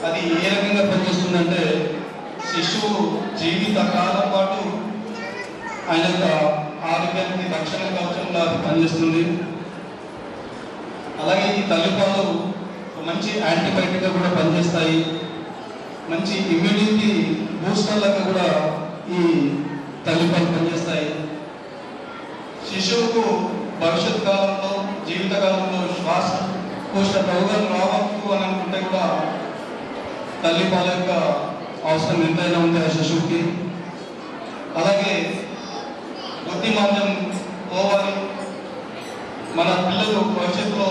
S4: అది ఏ రకంగా పనిచేస్తుందంటే శిశువు జీవిత కాలం పాటు ఆయన యొక్క ఆరోగ్యానికి రక్షణ కవచంగా అది పనిచేస్తుంది. అలాగే ఈ తల్లిపాలు మంచి యాంటీబయాటిక్గా కూడా పనిచేస్తాయి. మంచి ఇమ్యూనిటీ బూస్టర్లాగా కూడా ఈ తల్లిపాలు పనిచేస్తాయి. శిశువుకు భవిష్యత్ కాలంలో, జీవితకాలంలో శ్వాసకోశ రోగాలు రావచ్చు అని అనుకుంటే కూడా తల్లిపాల యొక్క అవసరం ఎంతైనా ఉంది ఆ శిశువుకి. అలాగే బుద్ధిమాంద్యం పోవాలి, మన పిల్లలు భవిష్యత్తులో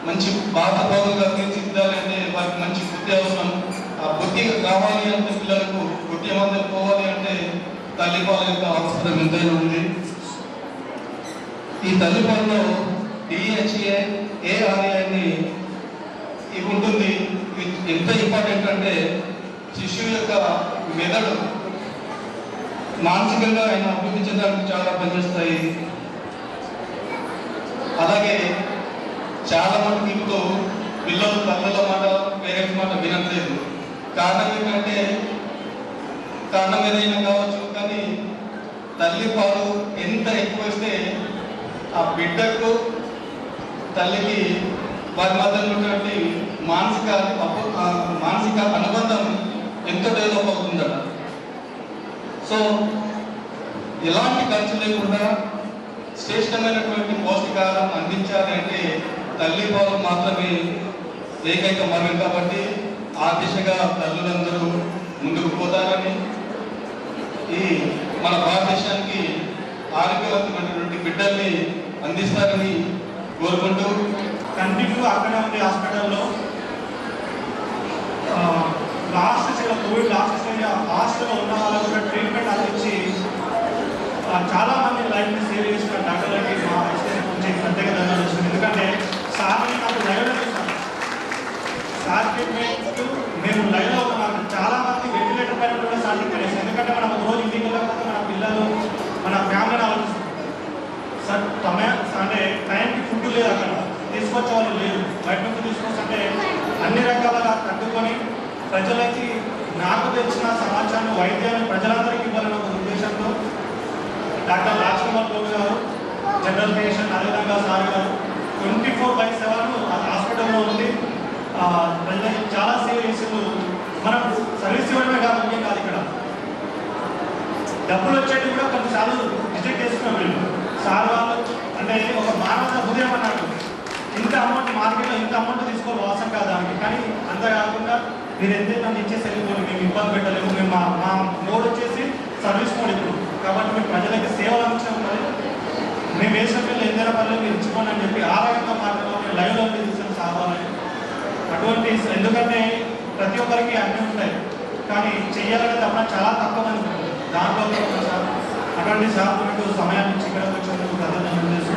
S4: మంచి బాధపౌరులుగా తీర్చిదిద్దాలి అంటే వారికి మంచి బుద్ధి అవసరం. ఆ బుద్ధి కావాలి అంటే పిల్లలకు బుద్ధిమాంద్యం పోవాలి అంటే తల్లిపాల యొక్క అవసరం ఎంతైనా ఉంది. ఈ తల్లిపాలలో DHA, ARA అని ఇవి ఉంటుంది. ఎంత ఇంపార్టెంట్ అంటే శిశువు యొక్క మెదడు మానసికంగా ఆయన అభివృద్ధి చెందడానికి చాలా పనిచేస్తాయి. అలాగే చాలా మటుకు ఇప్పుడు పిల్లలు తల్లుల మాట, పేరెంట్స్ మాట వినట్లేదు. కారణం ఏంటంటే కారణం ఏదైనా కావచ్చు, కానీ తల్లిపాలు ఎంత ఎక్కువ ఇస్తే ఆ బిడ్డకు తల్లికి వారి మధ్య ఉన్నటువంటి మానసిక అనుబంధం ఎంతో డెవలప్ అవుతుందట. సో ఎలాంటి ఖర్చు లేకుండా శ్రేష్టమైనటువంటి పౌష్టికాహారం అందించాలి అంటే తల్లిపాలు మాత్రమే ఏకైక మార్గం. కాబట్టి ఆ దిశగా తల్లులందరూ ముందుకు పోతారని, ఈ మన భారతదేశానికి ఆరోగ్యవంతమైనటువంటి బిడ్డల్ని అందిస్తారని కోరుకుంటూ
S10: కంటిన్యూ అక్కడే ఉండే హాస్పిటల్లో కోవిడ్ లాస్ట్ స్టేజ్ హాస్టల్లో ఉన్న వాళ్ళకు కూడా ట్రీట్మెంట్ అందించి చాలామంది లైఫ్ని సేవ్ చేసిన డాక్టర్లకి మా ఎస్ఎస్ నుంచి ప్రత్యేక ధన్యవాదాలు వస్తుంది. ఎందుకంటే సార్ని నాకు లైవ్లో చూస్తాను. సార్ ట్రీట్మెంట్ మేము లైవ్లో ఉన్నాం. చాలామంది వెంటిలేటర్ పైన కూడా సార్ ట్రీట్మెంట్. ఎందుకంటే మనం ఒక రోజు ఇంటికి వెళ్ళకపోతే మన పిల్లలు, మన ఫ్యామిలీని ఆలోచిస్తాం. సార్ అంటే టైంకి ఫుడ్ లేదు, అక్కడ తీసుకొచ్చే వాళ్ళు లేదు, బయట నుంచి తీసుకొస్తుంటే అన్ని రకాలుగా తట్టుకొని ప్రజలకి నాకు తెలిసిన సమాచారం వైద్యాన్ని ప్రజలందరికీ ఇవ్వాలని ఒక ఉద్దేశంతో డాక్టర్ రాజ్కుమార్ గోపి గారు, జనరల్ పేషెంట్, అదేవిధంగా సార్ గారు 24/7 హాస్పిటల్లో ఉంది. ప్రజలకి చాలా సేవ చేసేందుకు మనం సర్వీస్ ఇవ్వడమే కాదు, ముఖ్యం కాదు. ఇక్కడ డబ్బులు వచ్చేది కూడా కొన్నిసార్లు రిజెక్ట్ చేసుకున్నాం వీళ్ళు. సార్ వాళ్ళు అంటే ఒక మానవ హృదయం అన్నట్టు, ఇంత అమౌంట్ మార్కెట్లో ఇంత అమౌంట్ తీసుకోవాలి అవసరం కాదు దానికి. కానీ అంత కాకుండా మీరు ఎంతైతే నన్ను ఇచ్చేసి వెళ్ళిపోయి మేము ఇబ్బంది పెట్టలేము. మేము మా మోడ్ వచ్చేసి సర్వీస్ మోడ్ ఇప్పుడు. కాబట్టి మేము ప్రజలకి సేవలు ఇస్తారని మీరు ఇచ్చుకోండి అని చెప్పి ఆ రకంగా మాట్లాడాలని లైవ్లో తీసుకొని సాగాలని అటువంటి ఎందుకంటే ప్రతి ఒక్కరికి అన్నీ ఉంటాయి కానీ చెయ్యాలనే తప్ప చాలా తక్కువ మంది ఉంటుంది దాంట్లో అటువంటి శాపకు సమయాన్ని ఇచ్చి ఇక్కడ వచ్చినందుకు ప్రధాన చేస్తూ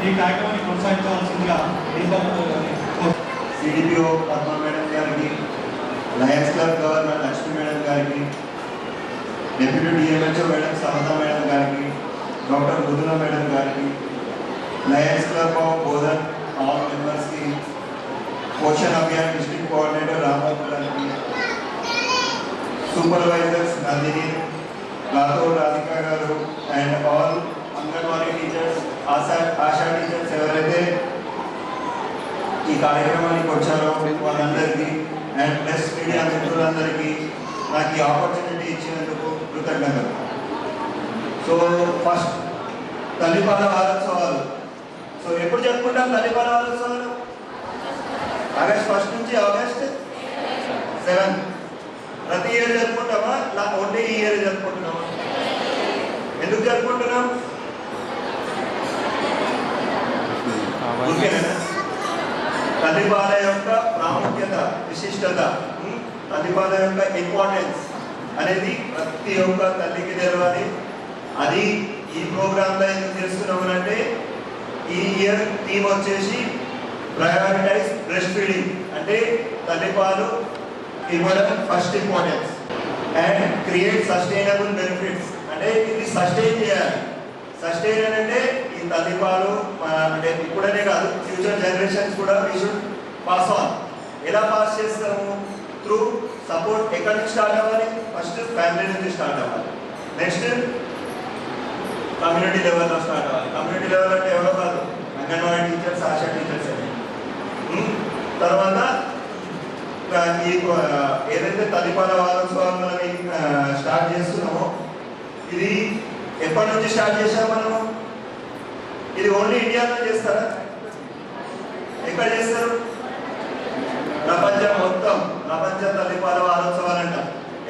S10: ఈ కార్యక్రమాన్ని కొనసాగించవలసిందిగా
S11: సిడిపిఓ పద్మ మేడం గారికి, lions club governor Lakshmi madam గారికి, deputy DMHO madam Samatha madam గారికి, డాక్టర్ మృదుల మేడం గారికి, lions club of Bodhan all మెంబర్స్కి, పోషణ్ అభియాన్ డిస్ట్రిక్ట్ కోఆర్డినేటర్ రామబాబు గారికి, సూపర్వైజర్స్ నందిని, రాథోడ్ రాధిక గారు and all anganwadi teachers, ASHA teachers ఎవరైతే ఈ కార్యక్రమానికి వచ్చారో వాళ్ళందరికీ అండ్ ప్రెస్ మీడియా మిత్రులందరికీ నాకు ఈ ఆపర్చునిటీ ఇచ్చినందుకు కృతజ్ఞతలు. సో ఫస్ట్ తల్లిపాల వారోత్సవాలు. సో ఎప్పుడు జరుపుకుంటాం తల్లిపాల వారోత్సవాలు? ఆగస్ట్ 1 నుంచి ఆగస్ట్ 7. ప్రతి ఇయర్ జరుపుకుంటామా? ఓన్లీ ఈ ఇయర్ జరుపుకుంటున్నామా? ఎందుకు జరుపుకుంటున్నాం? ఓకేనా? తల్లిపాల యొక్క ప్రాముఖ్యత, విశిష్టత, తల్లిపాల యొక్క ఇంపార్టెన్స్ అనేది ప్రతి ఒక్క తల్లికి తెలవాలి. అది ఈ ప్రోగ్రాంలో ఎందుకు చేస్తున్నామనంటే ఈ ఇయర్ థీమ్ వచ్చేసి ప్రయారిటైజ్ బ్రెస్ట్ ఫీడింగ్, అంటే తల్లిపాలు ఇవ్వడం first importance and create sustainable benefits, అంటే ఇది సస్టైన్ చేయాలి. సస్టైన్ అంటే ఈ తల్లిపాలు అంటే ఇప్పుడనే కాదు ఫ్యూచర్ జనరేషన్స్ కూడా వీ షుడ్ పాస్ ఆన్. ఎలా పాస్ చేస్తాము? Through support. ఎక్కడి నుంచి స్టార్ట్ అవ్వాలి? ఫస్ట్ ఫ్యామిలీ నుంచి స్టార్ట్ అవ్వాలి. నెక్స్ట్ కమ్యూనిటీ లెవెల్లో స్టార్ట్ అవ్వాలి. కమ్యూనిటీ లెవెల్ అంటే ఎవరో కాదు, అంగన్వాడీ టీచర్స్, ఆశా టీచర్స్ అని. తర్వాత ఈ ఏదైతే తల్లిపాల వారోత్సవాలు మనం స్టార్ట్ చేస్తున్నామో ఇది ఎప్పటి నుంచి స్టార్ట్ చేశాము మనము? ఇది ఓన్లీ ఇండియాలో చేస్తారా? ఎక్కడ చేస్తారు? ప్రపంచం మొత్తం ప్రపంచ తల్లిపాల వారోత్సవాలు అంట.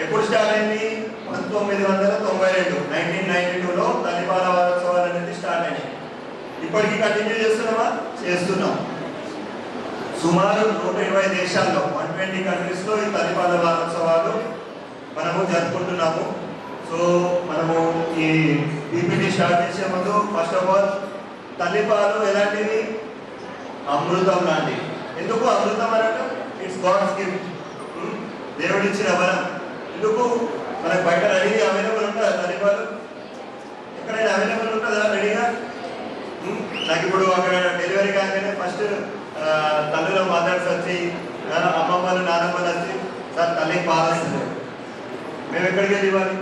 S11: ఎప్పుడు స్టార్ట్ అయింది? 1992 1992లో తల్లిపాల వారోత్సవాలు అనేది స్టార్ట్ అయినాయి. ఇప్పటికీ కంటిన్యూ చేస్తున్నామా? చేస్తున్నాం. సుమారు 120 దేశాల్లో 120 కంట్రీస్లో ఈ తల్లిపాల వారోత్సవాలు మనము జరుపుకుంటున్నాము. సో మనము ఈ పీపీటీ స్టార్ట్ చేసే ముందు ఫస్ట్ ఆఫ్ ఆల్ తల్లిపాలు ఎలాంటివి? అమృతం లాంటివి. ఎందుకు అమృతం అనగా ఇట్స్ గాడ్స్ గిఫ్ట్, దేవుడిచ్చిన వరం. ఎందుకు? మనకు బయట రెడీగా అవైలబుల్ ఉంటుందా తల్లిపాలు? ఎక్కడైనా అవైలబుల్ ఉంటుందా రెడీగా? నాకు ఇప్పుడు అక్కడ డెలివరీ కాగానే ఫస్ట్ తల్లిలో మదర్స్ వచ్చి, అమ్మమ్మలు నానమ్మలు వచ్చి, సార్ తల్లికి పాలు వస్తుంది, మేము ఎక్కడికి వెళ్ళి ఇవ్వాలి?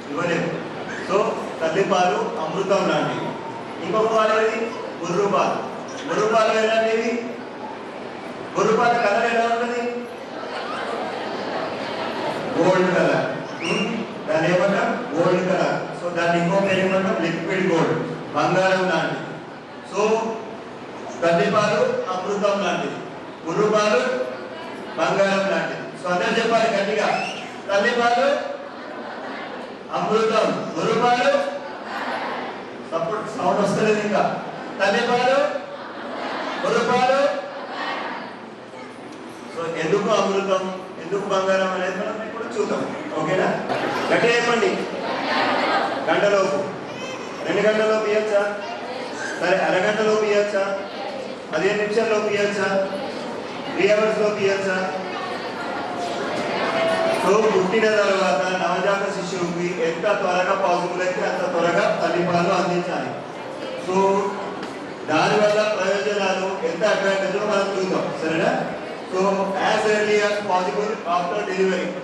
S11: ఇవ్వలేము. సో తల్లిపాలు అమృతం లాంటివి. ఇంకొక పాలు ఏది? గుర్రు పాలు. గుర్రు పాలు ఎలాంటివి? గుర్రు పాల కలర్ ఎలా ఉంటుంది? Gold colour. దాన్ని ఏమంటాం? Gold colour. సో దాన్ని ఇంకో పేరు ఏమంటాం? లిక్విడ్ గోల్డ్, బంగారం లాంటిది. సో తల్లిపాలు అమృతం లాంటిది, గుర్రు పాలు బంగారం లాంటిది. సో అందరూ చెప్పాలి గట్టిగా, తల్లిపాలు అమృతం, గురుపాలు సపోర్ట్ సౌండ్ వస్తలేదు ఇంకా. తల్లిపాలు, గురుపాలు. సో ఎందుకు అమృతం, ఎందుకు బంగారం అనేది మనం ఇప్పుడు చూద్దాం. ఓకేనా? గట్టిగా చెప్పండి. గంటలోపు, 2 గంటలోపు ఇవ్వచ్చా? సరే, అరగంటలోపు ఇవ్వచ్చా? 15 నిమిషాల్లోపు ఇవ్వచ్చా? 3 అవర్స్లోపు ఇవ్వచ్చా? సో పుట్టిన తర్వాత నవజాత శిశువుకి ఎంత త్వరగా పాసిబుల్ అయితే అంత త్వరగా తల్లిపాలు అందించాలి. సో దానివల్ల ప్రయోజనాలు ఎంత అడ్వాంటేజ్ మనం చూద్దాం. సరేనా? So as early as possible after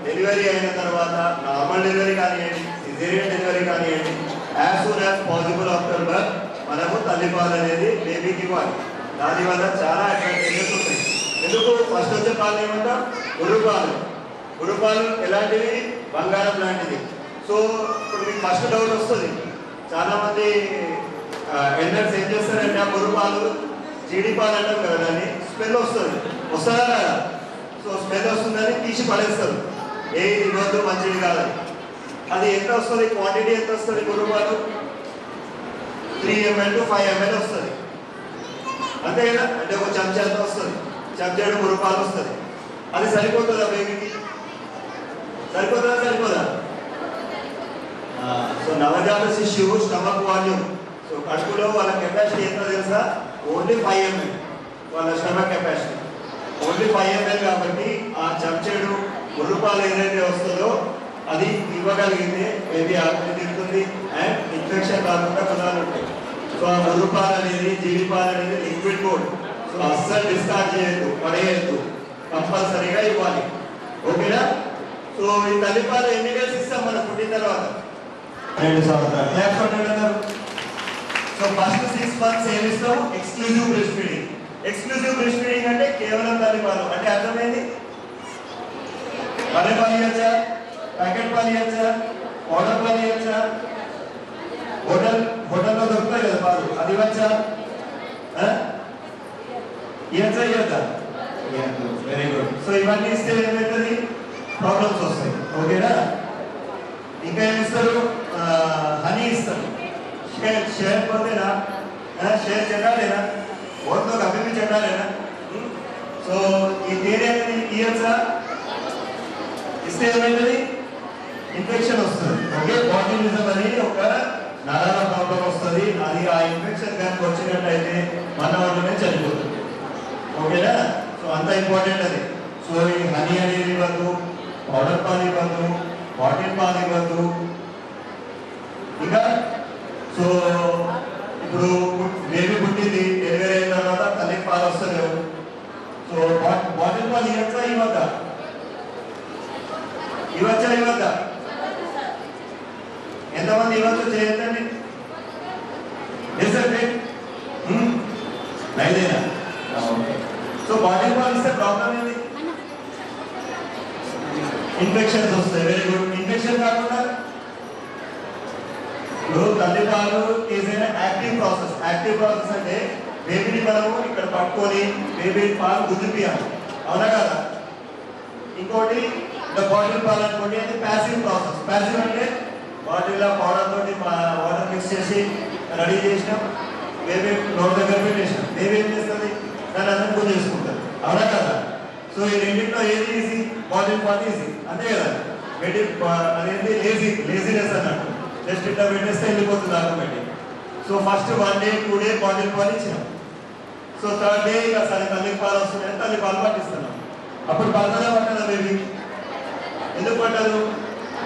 S11: delivery అయిన తర్వాత, నార్మల్ డెలివరీ కానివ్వండి, సిజేరియన్ డెలివరీ కానివ్వండి, as soon as possible after birth మనము తల్లిపాలు అనేది బేబీకి ఇవ్వాలి. దానివల్ల చాలా అడ్వాంటేజెస్ ఉంటాయి. ఎందుకు? ఫస్ట్ వచ్చే పాలు ఏమంటాం? గుర్రుపాలు. గుర్రుపాలు ఎలాంటివి? బంగారం లాంటిది. సో ఇప్పుడు మీకు ఫస్ట్ డౌట్ వస్తుంది, చాలా మంది ఎల్డర్స్ ఏం చేస్తారంటే ఆ గుర్రుపాలు జీడిపాలు అంటాం కదా, దాన్ని స్మెల్ వస్తుంది, వస్తుందా కదా? సో స్మెల్ వస్తుందని తీసి పడేస్తారు, ఏది ఇవ్వద్దు, మంచిది కాదని. అది ఎంత వస్తుంది? క్వాంటిటీ ఎంత వస్తుంది? గుర్రుపాలు 3 ml to 5 ml వస్తుంది. అంతే కదా, అంటే ఒక చెంచాతో వస్తుంది, చెంచాడు 3 రూపాయలు వస్తుంది. అది సరిపోతుందా బేబీకి? సరిపోతుందా సరిపోదా? సో నవజాత శిశువు స్టమక్ వాల్యూమ్, సో కడుపులో వాళ్ళ కెపాసిటీ ఎంత తెలుసా? Only 5 ml. వాళ్ళ స్టమక్ కెపాసిటీ ఓన్లీ 5 ml. కాబట్టి ఆ చెంచాడు 3 రూపాయలు ఏదైతే వస్తుందో అది ఇవ్వగలిగితే బేబీ ఆకలి తింటుంది అండ్ ఇన్ఫెక్షన్ కాకుండా కులాలు ఉంటాయి. సో ఆ 3 రూపాయలు అనేది, జీడిపాలు అనేది లిక్విడ్ కోడ్. సో అస్సలు డిస్కార్డ్ చేయొద్దు, పడేయద్దు, కంపల్సరీగా ఇవ్వాలి. ఓకేనా? సో ఈ తల్లిపాలు ఎన్ని డేస్ ఇస్తాం మనం పుట్టిన తర్వాత? 2 సంవత్సరాలు. సో ఫస్ట్ 6 months ఏమి ఇస్తాం? Exclusive breast feeding. Exclusive breast feeding అంటే కేవలం తల్లిపాలు. అంటే అర్థమైంది? బర్రె పాలు ఇవ్వచ్చా, ప్యాకెట్ పాలు ఇవ్వచ్చా, పౌడర్ పాలు ఇవ్వచ్చా, హోటల్లో దొరుకుతాయి కదా పాలు, అది ఇవ్వచ్చా? ఇవ్వచ్చా ఇవ్వద్దా? Very good. సో ఇవన్నీ ఇస్తే ఏమవుతుంది? ప్రాబ్లమ్స్ వస్తాయి. ఓకేనా? ఇంకా ఏమి ఇస్తారు? హనీ ఇస్తారు. షేర్ పోతేనా? షేర్ చెడ్డాలేనా? ఓట్తో అభివృద్ధి చెడ్డాలేనా? సో ఈ తేనె అనేది ఇవ్వచ్చా? ఇస్తే ఏమైతుంది? ఇన్ఫెక్షన్ వస్తుంది. ఓకే, బాటిలిజం అనేది ఒక నరాల ప్రాబ్లం వస్తుంది. అది ఆ ఇన్ఫెక్షన్ కనుక వచ్చినట్టయితే 1 hourలోనే చనిపోతుంది. ఓకేనా? సో అంత ఇంపార్టెంట్ అది. సో ఈ హనీ అనేది ఇవ్వద్దు, పౌడర్ పాలు ఇవ్వద్దు, బాటిల్ పాలు ఇవ్వద్దు. ఇంకా సో ఇప్పుడు బేబీ పుట్టింది, డెలివరీ అయిన తర్వాత తల్లికి పాలు వస్తలేవు. సో బాటిల్ పాలు ఇవ్వచ్చా ఇవ్వద్దా? ఇవ్వచ్చా ఇవ్వద్దా? ఎంతమంది ఇవ్వచ్చు చేయొద్దండి? ఐదేనా? సో బాటిల్ పాలు ఇస్తే ప్రాబ్లం ఏంటి? ఇన్ఫెక్షన్స్ వస్తాయి. Very good. ఇన్ఫెక్షన్ కాకుండా తల్లిపాలు is an active process. Active process అంటే బేబీని మనము ఇక్కడ పట్టుకొని బేబీ పాలు గుద్దిపియాలి, అవునా కదా? ఇంకోటి బాటిల్ పాలు అనుకోండి, అది ప్యాసివ్ ప్రాసెస్. ప్యాసివ్ అంటే బాటిల్ పౌడర్ తోటి వాటర్ మిక్స్ చేసి రెడీ చేసినాం, బేబీ నోట్ దగ్గర పెట్టేసినాం. బేబీ ఏం చేస్తుంది? దాన్ని అందరూ గుర్తు చేసుకుంటుంది, అవునా కదా? సో ఈ రెండింటిలో ఏది ఈజీ? బాటిల్ పాలు ఈజీ, అంతే కదా? బేబీ అనేది లేజినెస్ అన్నట్టు, జస్ట్ ఇట్లా పెట్టేస్తే వెళ్ళిపోతుంది automatic. So first 1 day 2 day bottle పాలు ఇచ్చినాం. సో 3rd day ఇక సరే తల్లికి పాలు వస్తున్నాయి, తల్లి పాలు పట్టిస్తున్నాం. అప్పుడు పడతనే పట్టదా బేబీ? ఎందుకు పట్టదు?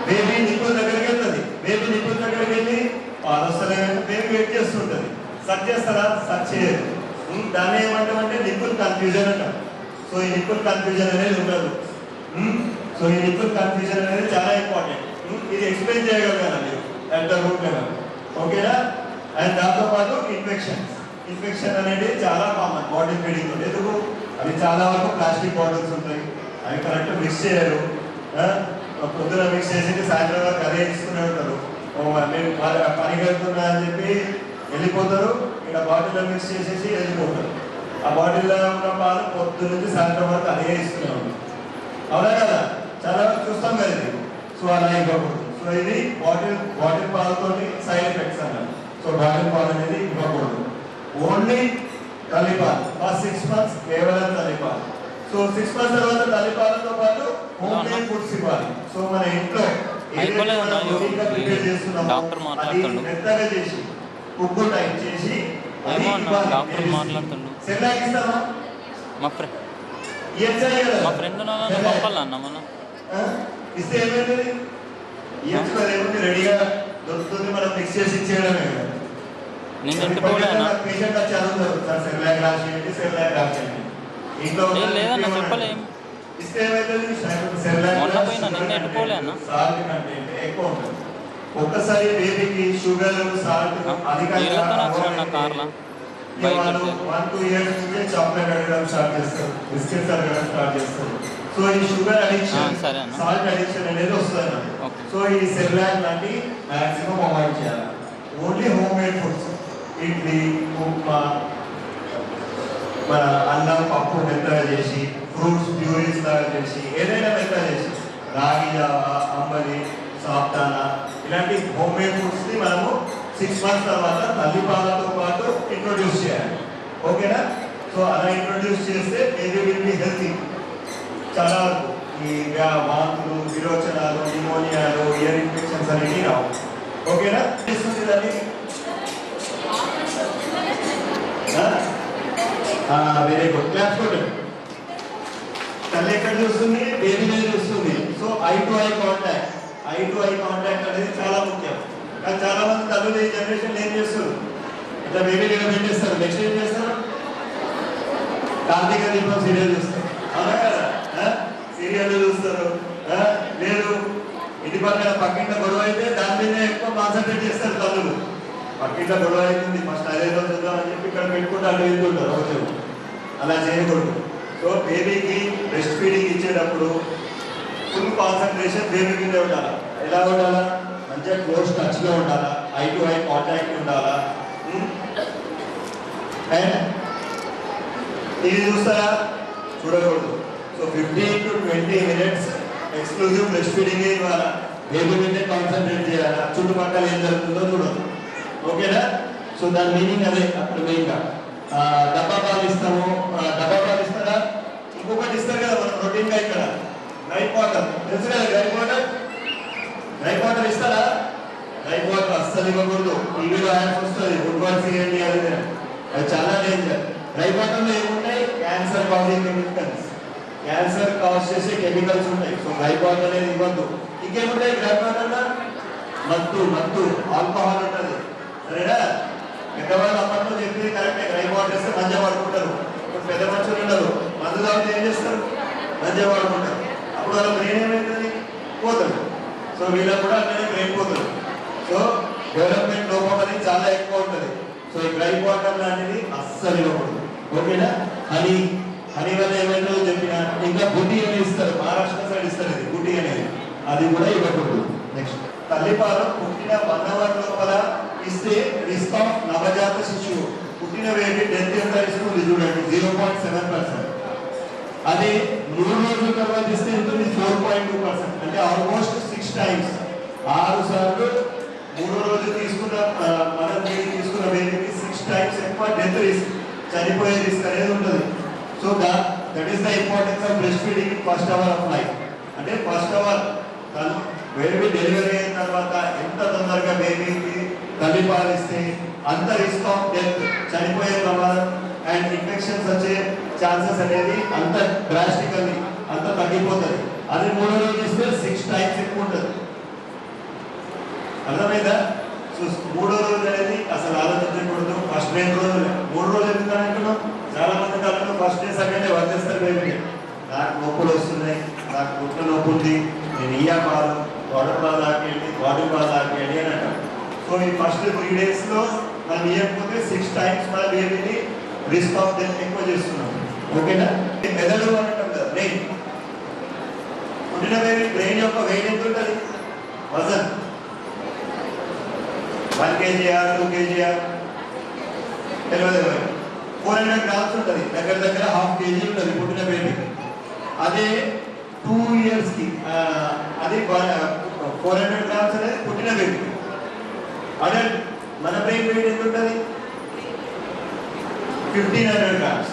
S11: బేబీ నిప్పుల దగ్గరికి వెళ్తుంది. బేబీ నిప్పుల దగ్గరికి వెళ్ళి పాలు వస్తలే, బేబీ వెయిట్ చేస్తుంటుంది. సర్చ్ చేస్తారా? సర్చ్ చేయదు. దాన్ని ఏమంటామంటే నిప్పుల్ కన్ఫ్యూజన్ అంటాం. సో ఈ నిప్పుల్ కన్ఫ్యూజన్ అనేది ఉండదు. సో ఈ నిప్పుల్ కన్ఫ్యూజన్ అనేది చాలా ఇంపార్టెంట్. ఇది ఎక్స్ప్లెయిన్ చేయగలిగాను మీరు ఎంత రూట్ లెవెల్. ఓకేనా? అండ్ దాంతోపాటు ఇన్ఫెక్షన్ అనేది చాలా కామన్ బాటిల్ ఫీడింగ్. ఎందుకు? అవి చాలా వరకు ప్లాస్టిక్ బాటిల్స్ ఉంటాయి, అవి కరెక్ట్ మిక్స్ చేయరు. పొద్దున మిక్స్ చేసి సాయంత్రం వరకు అదే ఇస్తూనే ఉంటారు. మేము పనికి వెళ్తున్నా అని చెప్పి వెళ్ళిపోతారు, ఇక్కడ బాటిల్లో మిక్స్ చేసేసి వెళ్ళిపోతారు. ఆ బాటిల్లో ఉన్న పాలు పొద్దు నుంచి సాయంత్రం వరకు అదే ఇస్తూనే ఉంటారు, అవునా కదా? చాలా చూస్తాం కదా ఇది. సో అలా ఇవ్వకూడదు. సో ఇది బాటిల్ పాలతో సైడ్ ఎఫెక్ట్స్ అన్నారు. సో బాటిల్ పాలు అనేది ఇవ్వకూడదు. ఓన్లీ తల్లిపాలు. ఫస్ట్ 6 months కేవలం తల్లిపాలు. సో 6 months తర్వాత తల్లిపాలతో పాటు హోమ్ మేడ్ ఫుడ్స్ ఇవ్వాలి. సో మన ఇంట్లో ప్రిపేర్ చేస్తున్నామో అది మెత్తగా చేసి ఉప్పు టైప్ చేసి సెర్లాక్ ఇస్తామా?
S8: మా ఫ్రెండ్ పంపాలన్నా మనం
S11: ఇస్తే ఏమైతుంది? ఇవ్వచ్చు రెడీగా దొరుకుతుంది, మనం మిక్స్ చేసి ఇచ్చేయడమే కదా. పేషెంట్ వచ్చి అడుగుతారు, సార్ సెర్లాక్ రాసేయండి, సెర్లాక్ రాసేయండి. ఇంట్లో ఇస్తే ఏమైతుంది? సాల్ట్ కంటెంట్ ఎక్కువ ఉంటుంది. ఒక్కసారి బేబీకి షుగర్ సాల్ట్ అధికంగా 1-2 years నుంచే చాక్లెట్ అడగడం స్టార్ట్ చేస్తారు, బిస్కెట్స్ అడగడం స్టార్ట్ చేస్తారు. సో ఈ షుగర్ అడిక్షన్, సాల్ట్ అడిక్షన్ అనేది వస్తుంది. సో ఈ సెర్లాక్ లాంటి మాక్సిమం అవాయిడ్ చేయాలి. Only home made foods, idli, upma, మన అన్నం పప్పు మెత్తగా చేసి, ఫ్రూట్స్ ప్యూరీస్ లాగా చేసి, ఏదైనా మెత్తగా చేసి, రాగి జావా, అంబలి, సాబ్దానా, ఇలాంటి హోమ్ మేడ్ ఫుడ్స్ ని మనము 6 months తర్వాత తల్లిపాలతో పాటు ఇంట్రొడ్యూస్ చేయాలి. ఓకేనా? సో అలా ఇంట్రొడ్యూస్ చేస్తే బేబీ విల్ బి హెల్తీ. చాలా వరకు ఈ వాంతులు, విరోచనాలు, న్యూమోనియాలు, ఇయర్ ఇన్ఫెక్షన్స్ అనేవి రావు. ఓకేనా? చేస్తుంది దాన్ని వెరీ గుడ్. క్లాప్స్ కొట్టండి. తల్లి ఎక్కడ చూస్తుంది? బేబీనే చూస్తుంది. So I to eye contact, I to eye contact అనేది చాలా ముఖ్యం. కానీ చాలా మంది తల్లులు ఈ జనరేషన్ ఏం చేస్తారు, ఇట్లా బేబీ పెట్టేస్తారు. నెక్స్ట్ ఏం చేస్తారు? కార్తీక దీపం సీరియల్ చూస్తారు. అవునా కదా? సీరియల్ చూస్తారు. లేదు ఇంటి పక్కన పక్కింట గొడవ అయితే దాని మీద ఎక్కువ కాన్సన్ట్రేట్ చేస్తారు తల్లులు. పక్కింట గొడవ అవుతుంది, ఫస్ట్ అదేదో చూద్దామని చెప్పి ఇక్కడ పెట్టుకుంటే అటు వెళ్తుంటారు రోజు. అలా చేయకూడదు. సో బేబీకి బ్రెస్ట్ ఫీడింగ్ ఇచ్చేటప్పుడు ఫుల్ కాన్సన్ట్రేషన్ బేబీ మీద ఉండాలి. ఎలా ఉండాలా? మంచిగా క్లోజ్ టచ్లో ఉండాలా, ఐ టు ఐ కాంటాక్ట్ ఉండాలా. అండ్ ఇది చూస్తారా? చూడకూడదు. So 15 to 20 minutes exclusive breast feeding ఇవ్వాలా. బేబీ మీదే కాన్సన్ట్రేట్ చేయాలా, చుట్టుపక్కల ఏం జరుగుతుందో చూడదు. ఓకేనా? సో దాని మీనింగ్ అదే. అప్పుడు మెయిన్గా డబ్బా పాలు ఇస్తాము. డబ్బా పాలు ఇస్తారా? ఇంకొకటి ఇస్తారు కదా మనం రొటీన్గా ఇక్కడ, గ్రైప్ వాటర్. తెలుసు కదా గ్రైప్ వాటర్? గ్రైప్ వాటర్ ఇస్తారా? గ్రైప్ వాటర్ అస్సలు ఇవ్వకూడదు. టీవీలో యాడ్స్ వస్తుంది, ఫుడ్ వాటర్ చేయండి అది. అది చాలా డేంజర్. గ్రైప్ వాటర్లో ఏముంటాయి? Cancer causing chemicals, cancer cause చేసే కెమికల్స్ ఉంటాయి. సో గ్రైప్ వాటర్ అనేది ఇవ్వద్దు. ఇంకేముంటాయి గ్రైప్ వాటర్లో? మత్తు, ఆల్కహాల్ ఉంటుంది. సరేనా? పెద్దవాళ్ళు అప్పట్లో చెప్పింది కరెక్టే. గ్రైప్ వాటర్ ఇస్తే మంచిగా పడుకుంటారు. ఇప్పుడు పెద్ద మనుషులు ఉండరు, మందు తాగితే ఏం చేస్తారు? మంచిగా పడుకుంటారు. అప్పుడు వాళ్ళ బ్రెయిన్ ఏమవుతుంది? పోతుంది. సో వీళ్ళకి కూడా అట్లనే బ్రెయిన్ పోతుంది. సో డెవలప్మెంట్ లోపం అనేది చాలా ఎక్కువ ఉంటుంది. సో ఈ గ్రైప్ వాటర్ లాంటిది అస్సలు ఇవ్వకూడదు. ఓకేనా? హనీ వల్ల ఏమైనా చెప్పిన ఇంకా గుడ్డి అనేది ఇస్తారు, మహారాష్ట్ర సైడ్ ఇస్తారు. ఇది గుడ్డి అనేది, అది కూడా ఇవ్వకూడదు. నెక్స్ట్, తల్లిపాలు పుట్టిన 1 hour లోపల ఇస్తే రిస్క్ ఆఫ్ నవజాత శిశువు పుట్టిన బేబీ డెత్ ఎంత రిస్క్ ఉంది చూడండి, 0.7%. అదే 3 రోజుల తర్వాత ఇస్తే ఎంత ఉంది? 4.2%. అంటే ఆల్మోస్ట్ 6 times, 6 సార్లు 3వ రోజు తీసుకున్న మనం తీసుకున్న బేబీకి 6 times ఎక్కువ డెత్ రిస్క్, చనిపోయే రిస్క్ అనేది ఉంటుంది. So that is the importance of breast feeding in first hour of life. అంటే ఫస్ట్ అవర్ బేబీ డెలివరీ అయిన తర్వాత ఎంత తొందరగా బేబీకి తల్లిపాలు ఇస్తే అంత రిస్క్ ఆఫ్ డెత్, చనిపోయే ప్రమాదం అండ్ ఇన్ఫెక్షన్స్ వచ్చే ఛాన్సెస్ అనేది అంత డ్రాస్టికల్లీ అంత తగ్గిపోతుంది. అది 3వ రోజు ఇస్తే 6 times ఎక్కువ ఉంటుంది. అర్థమైందా? సో 3వ రోజు అనేది అసలు ఆలోచించకూడదు. ఫస్ట్ 2 రోజులు, 3 రోజులు ఎందుకు అంటున్నాం? చాలా మంది తల్లులు ఫస్ట్ డే సెకండ్ డే వర్తిస్తారు బేబీని. నాకు నొప్పులు వస్తున్నాయి, నాకు పుట్టిన నొప్పి ఉంది, నేను ఇయ్యా పాలు, వాటర్ పాలు తాకేయండి, బాటిల్ పాలు తాకేయండి అని అంటారు. సో ఈ ఫస్ట్ 3 days మనం ఇవ్వకపోతే 6 times మన బేబీని రిస్క్ ఆఫ్ డెత్ ఎక్కువ చేస్తున్నాం. ఓకేనా? మెదడు అంటాం కదా, బ్రెయిన్. పుట్టిన బేబీ బ్రెయిన్ యొక్క వెయిట్ ఎంత ఉంటుంది? వజన్ 1 kg, 2 kg తెలియదు. 400 grams ఉంటుంది. దగ్గర 1/2 kg ఉంటుంది పుట్టిన బేబీ. అదే 2 years అది 400 grams అనేది పుట్టిన బేబీ. అడల్ట్ మన బ్రెయిన్ వెయిట్ ఎంత ఉంటుంది? 1500 grams.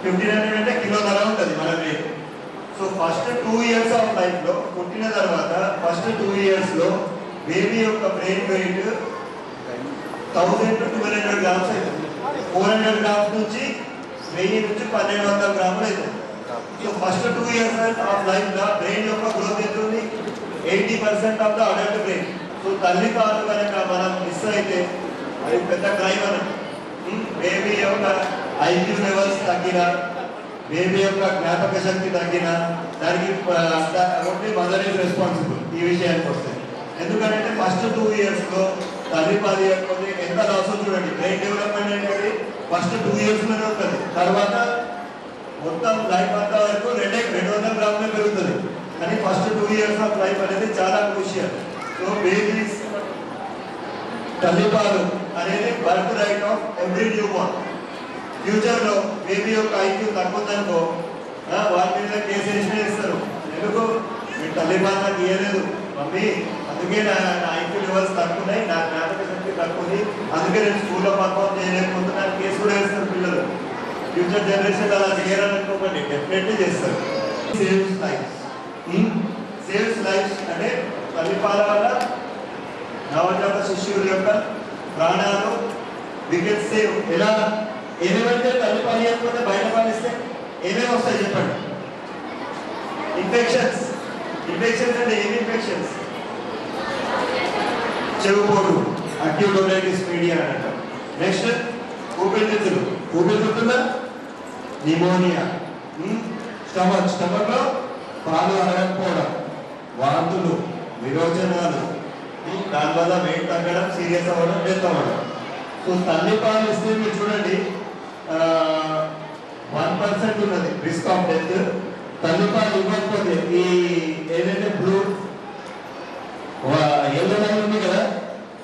S11: 1500 అంటే కిలోన్నర ఉంటుంది మన brain. So first 2 years of లైఫ్లో, పుట్టిన తర్వాత ఫస్ట్ 2 years బేబీ యొక్క బ్రెయిన్ వెయిట్ 1000 to 1200 grams అవుతుంది. 400 grams నుంచి 1000 నుంచి 1200 grams అవుతుంది. సో ఫస్ట్ 2 years ఆఫ్ లైఫ్లో బ్రెయిన్ యొక్క గ్రోత్ ఎంత ఉంది? 80% of the adult brain. So తల్లి పాలు కనుక మనం మిస్ అయితే అది పెద్ద క్రైమ్ అన్నట్టు. బేబీ యొక్క ఐక్యూ లెవెల్స్ తగ్గినా, బేబీ యొక్క జ్ఞాపక శక్తి తగ్గినా దానికి ఓన్లీ మదర్ ఈజ్ రెస్పాన్సిబుల్ ఈ విషయానికి వస్తే. ఎందుకంటే ఫస్ట్ 2 years తల్లి పాలు ఇవ్వకపోతే ఎంత లాస్ చూడండి. బ్రెయిన్ డెవలప్మెంట్ అనేది ఫస్ట్ 2 years ఉంటుంది. తర్వాత మొత్తం లైఫ్ అంతా వరకు 200 grams పెరుగుతుంది. కానీ ఫస్ట్ 2 years ఆఫ్ లైఫ్ అనేది చాలా క్రూషియల్. సో బేబీస్ తల్లిపాలు అనేది birth right of every new born. ఫ్యూచర్లో బేబీ యొక్క ఐక్యూ తగ్గుతుందనుకో వాళ్ళ మీద కేసు వేస్తారు. ఎందుకు? మీ తల్లిపాలు నాకు ఇవ్వలేదు మమ్మీ, అందుకే నా ఐక్యూ లెవెల్స్ తక్కువన్నాయి, నా జ్ఞాపక శక్తి తక్కువ ఉంది, అందుకే నేను స్కూల్లో పర్ఫార్మ్ చేయలేకపోతున్నాను కేసు కూడా వేస్తారు పిల్లలు. ఫ్యూచర్ జనరేషన్ అలా చేయాలనుకోకండి, డెఫినెట్లీ చేస్తారు. Saves lives. సేవ్స్ లైఫ్స్ అంటే తల్లిపాల వల్ల నవజాత శిశువుల యొక్క ప్రాణాలు వి కెన్ సేవ్. ఎలా? ఏమేమంటే తల్లిపాలు ఇవ్వకపోతే బయట పాలిస్తే ఏమేమి వస్తాయి చెప్పండి? ఇన్ఫెక్షన్స్. ఇన్ఫెక్షన్స్ అంటే ఏమి ఇన్ఫెక్షన్స్? చెవుపోటు, అక్యూట్ ఓటైటిస్ మీడియా అంటారు. నెక్స్ట్ ఊపిరితిత్తులు. ఊపిరితిత్తుల్లో నిమోనియా. స్టమక్లో పాలు అరగకపోవడం, వాంతులు, విరోచనాలు, దానివల్ల వెయిట్ తగ్గడం, సీరియస్ అవ్వడం, డెత్ అవ్వడం. సో తల్లిపాలు ఇస్తే మీరు చూడండి 1% ఉన్నది రిస్క్ ఆఫ్ డెత్. తల్లిపాలు ఇవ్వకపోతే ఈ ఏదైతే బ్లూ ఎల్లో లైన్ ఉంది కదా,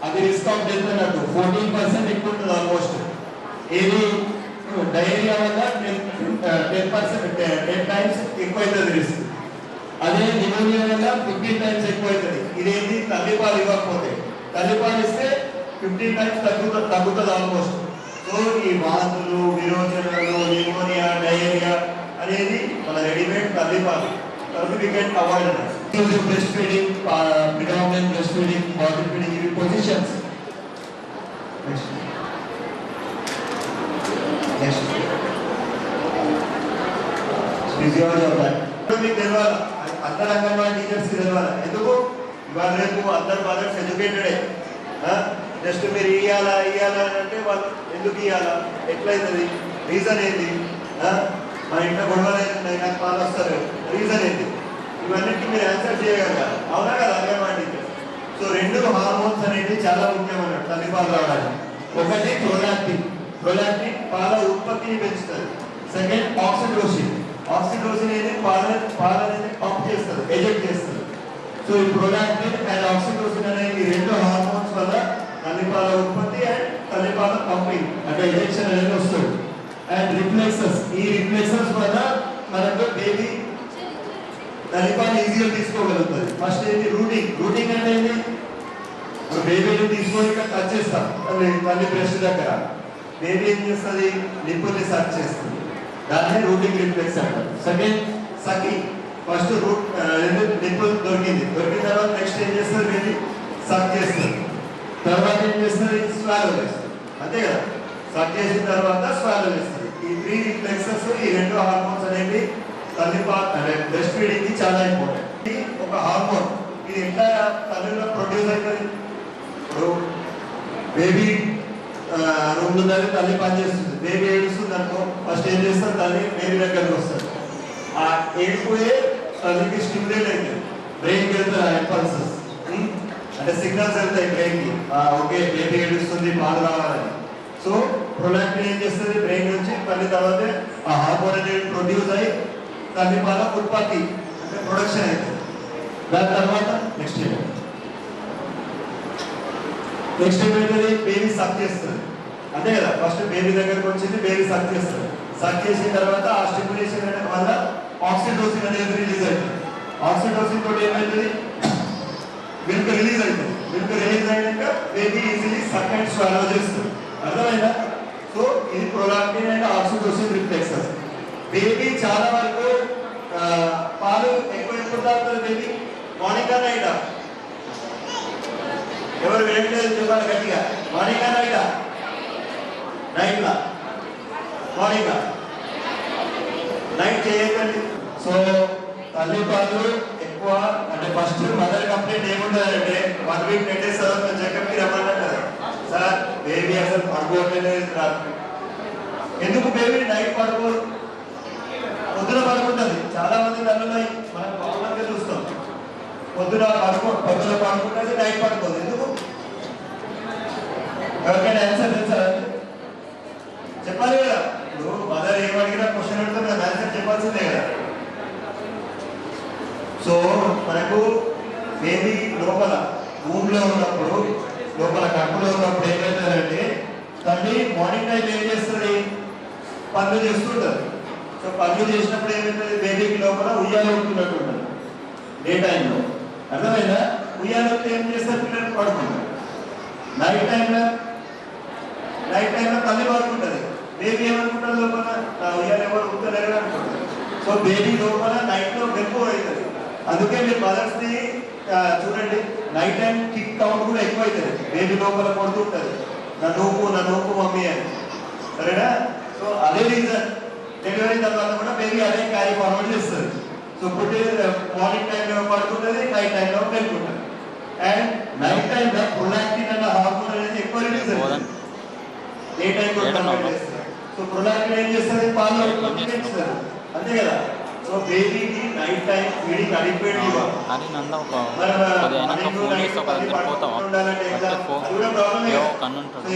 S11: అది రిస్క్ ఆఫ్ డెత్ అన్నట్టు 14% ఎక్కువ ఉంటుంది ఆల్మోస్ట్. ఏది డయేరియా వల్ల 10 టైమ్స్ ఎక్కువ అవుతుంది రిస్క్. అదే నిమోనియా వల్ల 15 టైమ్స్ ఎక్కువ అవుతుంది. ఇదేంటి? తల్లిపాలు ఇవ్వకపోతే. తల్లిపాలు ఇస్తే 15 టైమ్స్ తగ్గుతుంది ఆల్మోస్ట్. సో ఈ వాంతులు, విరోచనాలు, నిమోనియా, డయేరియా అనేది మన రెడీమేడ్ తల్లిపాలు. కాబట్టి we can avoid it. Breastfeeding, predominant breastfeeding, bottle feeding, ఇవి positions. Next. Physiology of that. మీకు తెలియాలి, అందరు అంగన్వాడీ టీచర్స్కి తెలియాలి. ఎందుకు? ఇవాళ రేపు అందరు మదర్స్ ఎడ్యుకేటెడే. జస్ట్ మీరు ఇవ్వాలా అని అంటే వాళ్ళు ఎందుకు ఇవ్వాలా, ఎట్లయితుంది, రీజన్ ఏంటి? మన ఇంట్లో గొడవలు అవుతున్నాయి, నాకు పాలు వస్తారు, రీజన్ ఏంటి? ఇవన్నిటికీ మీరు ఆన్సర్ చేయగలగాలి. అవునా కదా అంగన్వాడీ టీచర్స్? సో 2 హార్మోన్స్ అనేవి చాలా ముఖ్యం అన్నట్టు తల్లిపాలు రావడానికి. ఒకటి ప్రొలాక్టిన్. ప్రొలాక్టిన్ పాల ఉత్పత్తిని పెంచుతుంది. Second oxytocin. ఆక్సిటోసిన్ అనేది పాలనేది పంప్ చేస్తుంది, ఎజెక్ట్ చేస్తుంది. సో ఈ ప్రొలాక్టిన్ అండ్ ఆక్సిటోసిన్ అనే ఈ 2 హార్మోన్స్ వల్ల తల్లిపాల ఉత్పత్తి అండ్ తల్లిపాల పంపింగ్ అంటే ఎజెక్షన్ అనేది వస్తుంది. And reflexes. ఈ రిఫ్లెక్సెస్ వల్ల మనకు బేబీ తల్లిపాలు ఈజీగా తీసుకోగలుగుతుంది. ఫస్ట్ ఏంటి? రూటింగ్ అంటే ఏంటి? బేబీని తీసుకొని ఇక్కడ టచ్ చేస్తాం తల్లి బ్రెస్ట్ దగ్గర. బేబీ ఏం చేస్తుంది? నిప్పుల్ని సక్ చేస్తుంది. దాన్ని రూటింగ్ రిఫ్లెక్స్ అంటారు. Second sucking. ఫస్ట్ నిప్పులు దొరికిన తర్వాత నెక్స్ట్ ఏం చేస్తుంది? బేబీ సక్ చేస్తుంది. తర్వాత ఏం చేస్తుంది? స్వాలో చేస్తుంది. అంతే కదా? సక్ చేసిన తర్వాత స్వాలో చేస్తుంది. ఈ 3 రిఫ్లెక్సెస్, ఈ 2 హార్మోన్స్ అనేవి తల్లిపాలు అంటే బ్రెస్ట్ ఫీడింగ్ కి చాలా ఇంపార్టెంట్. ఇది ఒక హార్మోన్. ఇది ఎట్లా తల్లిలో ప్రొడ్యూస్ అవుతుంది? ఇప్పుడు బేబీ రూమ్ ఉందని తల్లి పనిచేస్తుంది. బేబీ ఏడుస్తుంది అనుకో, ఫస్ట్ ఏం చేస్తారు? తల్లి బేబీ దగ్గరకు వస్తారు. ఆ ఏడిపోయే తల్లికి స్టిమ్యులేట్ అవుతుంది, బ్రెయిన్కి వెళ్తారు ఆ ఇంపల్సెస్. అంటే సిగ్నల్స్ వెళ్తాయి బ్రెయిన్కి, ఓకే బేబీ ఏడుస్తుంది, పాలు రావాలని. సో ప్రొలాక్టిన్ ఏం చేస్తుంది? బ్రెయిన్ నుంచి తల్లి తర్వాత ఆ హార్మోన్ అనేది ప్రొడ్యూస్ అయ్యి తల్లి పాల ఉత్పత్తి అంటే ప్రొడక్షన్ అవుతుంది. దాని తర్వాత నెక్స్ట్ ఏమైతుంది? బేబీ సక్ చేస్తుంది. అంతే కదా? ఫస్ట్ బేబీ దగ్గరకు వచ్చింది, బేబీ సక్ చేస్తుంది. సక్ చేసిన తర్వాత ఆ స్టిమ్యులేషన్ వల్ల ఆక్సిటోసిన్ అనేది రిలీజ్ అవుతుంది. ఆక్సిటోసిన్ తోటి ఏమవుతుంది? మిల్క్ రిలీజ్ అవుతుంది. మిల్క్ రిలీజ్ అయినాక baby easily suck and swallow చేస్తుంది. అర్థమైందా? సో ఇది prolactin and oxytocin reflexes. Baby చాలా వరకు పాలు ఎప్పుడు తాగుతుంది బేబీ? మార్నింగ్ నైటా? ఎవరు వినట్లేదు చెప్పాలి గట్టిగా. మార్నింగ్ నైటా? నైట్లా? మార్నింగ్ నైట్ చేయకండి. సో తల్లిపాలు ఎక్కువ అంటే ఫస్ట్ మదర్ కంప్లైంట్ ఏముంటుంది అంటే 1 వీక్ 10 days తర్వాత చెకప్కి రమ్మన్నారు కదా సార్, బేబీ అసలు పడుకోవట్లేదు రాత్రి. ఎందుకు బేబీ నైట్ పడుకోదు? పొద్దున పడుకుంటుంది. చాలా మంది తల్లులు మనం కామన్గా చూస్తాం, పొద్దున పడుకుంటుంది, నైట్ పడుకోదు. ఎందుకు? ఎవరికైనా ఆన్సర్ తెలుసా? చెప్పాలి కదా. ఇప్పుడు మదర్ ఏమడిగినా క్వశ్చన్ అడుగుతుంది కదా, ఆన్సర్ చెప్పాల్సిందే కదా. సో మనకు బేబీ లోపల భూమిలో ఉన్నప్పుడు, లోపల కడుపులో ఉన్నప్పుడు ఏమవుతుందంటే తల్లి మార్నింగ్ టైం ఏం చేస్తుంది? పనులు చేస్తుంటుంది. సో పనులు చేసినప్పుడు ఏమవుతుంది? బేబీకి లోపల ఉయ్యాలు ఉంటున్నట్టు ఉంటుంది డే టైంలో. అర్థమైందా? ఉయ్యాలు ఏం చేస్తారు? పిల్లలు పడుకుంటారు. నైట్ టైంలో తల్లి పడుకుంటుంది. బేబీ ఏమనుకుంటుంది? లోపల సో బేబీ లోపల నైట్లో ఎక్కువ అవుతుంది. అందుకే మీరు మదర్స్ని చూడండి, నైట్ టైం కిక్ కౌంట్ కూడా ఎక్కువ అవుతుంది. బేబీ లోపల కొడుతుంటుంది, నా నూపు మమ్మీ అని, సరేనా? సో అదే రీజన్ డెలివరీ తర్వాత కూడా బేబీ అదే క్యారీ ఫార్వర్డ్ చేస్తుంది. సో పుట్టి మార్నింగ్ టైంలో పడుతుంటుంది, నైట్ టైంలో పెట్టుకుంటుంది. అండ్ నైట్ టైంలో ప్రొలాక్టిన్ అన్న హార్మోన్ అనేది ఎక్కువ రిలీజ్ అవుతుంది, ఏ టైంలో కంపేర్ చేస్తుంది. సో ప్రొలాక్టిన్ ఏం చేస్తుంది, పాలు పెంచుతుంది, అంతే కదా? సో బేబీకి నైట్ టైం ఫీడింగ్ అడిక్వేట్ ఇవ్వాలి.
S8: అది నంద ఒక ఫోన్ చేస్తే ఒక దగ్గర పోతావా కన్ను ఉంటాడు,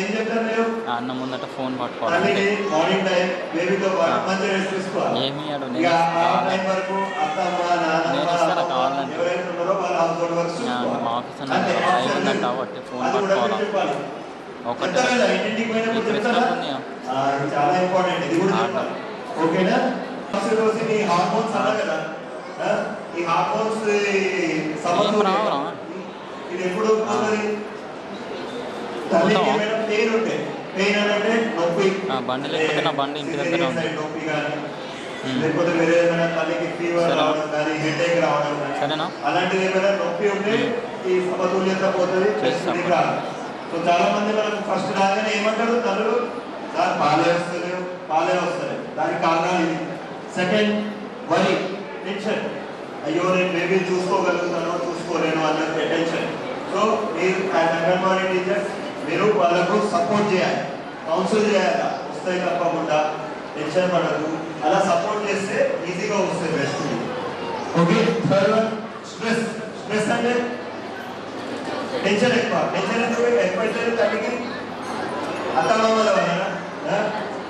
S8: అన్న ముందట ఫోన్ పట్టుకోవాలి.
S11: మార్నింగ్ టైం బేబీతో పాటు మంచి రెస్ట్ తీసుకోవాలి.
S8: ఏమి అడు
S11: ఇక ఆ టైం వరకు అత్తమ్మ నాన్నమ్మ
S8: కావాలంటే
S11: ఎవరైతే ఉన్నారో వాళ్ళ హౌస్ హోల్డ్ వర్క్స్ చూసుకోవాలి.
S8: మా ఆఫీస్ అన్న కాబట్టి ఫోన్ పట్టుకోవాలి. ఒకటి
S11: ఇంటింటికి పోయినప్పుడు చెప్తారా? ఇది చాలా ఇంపార్టెంట్, ఇది కూడా చెప్పాలి. ఓకేనా? ఆక్సిటోసిన్ ఈ హార్మోన్స్ అన్నారు కదా, ఈ హార్మోన్స్ సమతుల్యం ఇది ఎప్పుడు పోతుంది? తల్లికి ఏమైనా పెయిన్ ఉంటే, పెయిన్ అంటే నొప్పి,
S8: బండి లేకపోతే నా బండి ఇంటి దగ్గర ఉంది,
S11: నొప్పి కానీ లేకపోతే వేరే ఏమైనా తల్లికి ఫీవర్ రావడం కానీ హెడేక్ రావడం కానీ అలాంటిది ఏమైనా నొప్పి ఉంటే ఈ సమతుల్యత పోతుంది, రాదు. సో చాలా మంది మనకు ఫస్ట్ రాగానే ఏమంటారు తల్లులు, సార్ పాలే వస్తలేవు, పాలే వస్తలేవు. దానికి కారణాలు ఇది. సెకండ్ వరి, టెన్షన్, అయ్యో నేను బేబీ చూసుకోగలుగుతాను చూసుకోలేను అన్న టెన్షన్. సో మీరు యాజ్ అంగన్వాడీ టీచర్స్ మీరు వాళ్ళకు సపోర్ట్ చేయాలి, కౌన్సిల్ చేయాలి, వస్తాయి తప్పకుండా, టెన్షన్ పడదు. అలా సపోర్ట్ చేస్తే ఈజీగా వస్తాయి best. Okay. Third one stress. Stress అంటే టెన్షన్ ఎక్కువ. టెన్షన్ ఎందుకు ఎక్కువైతే తల్లికి అత్తమామల వలన,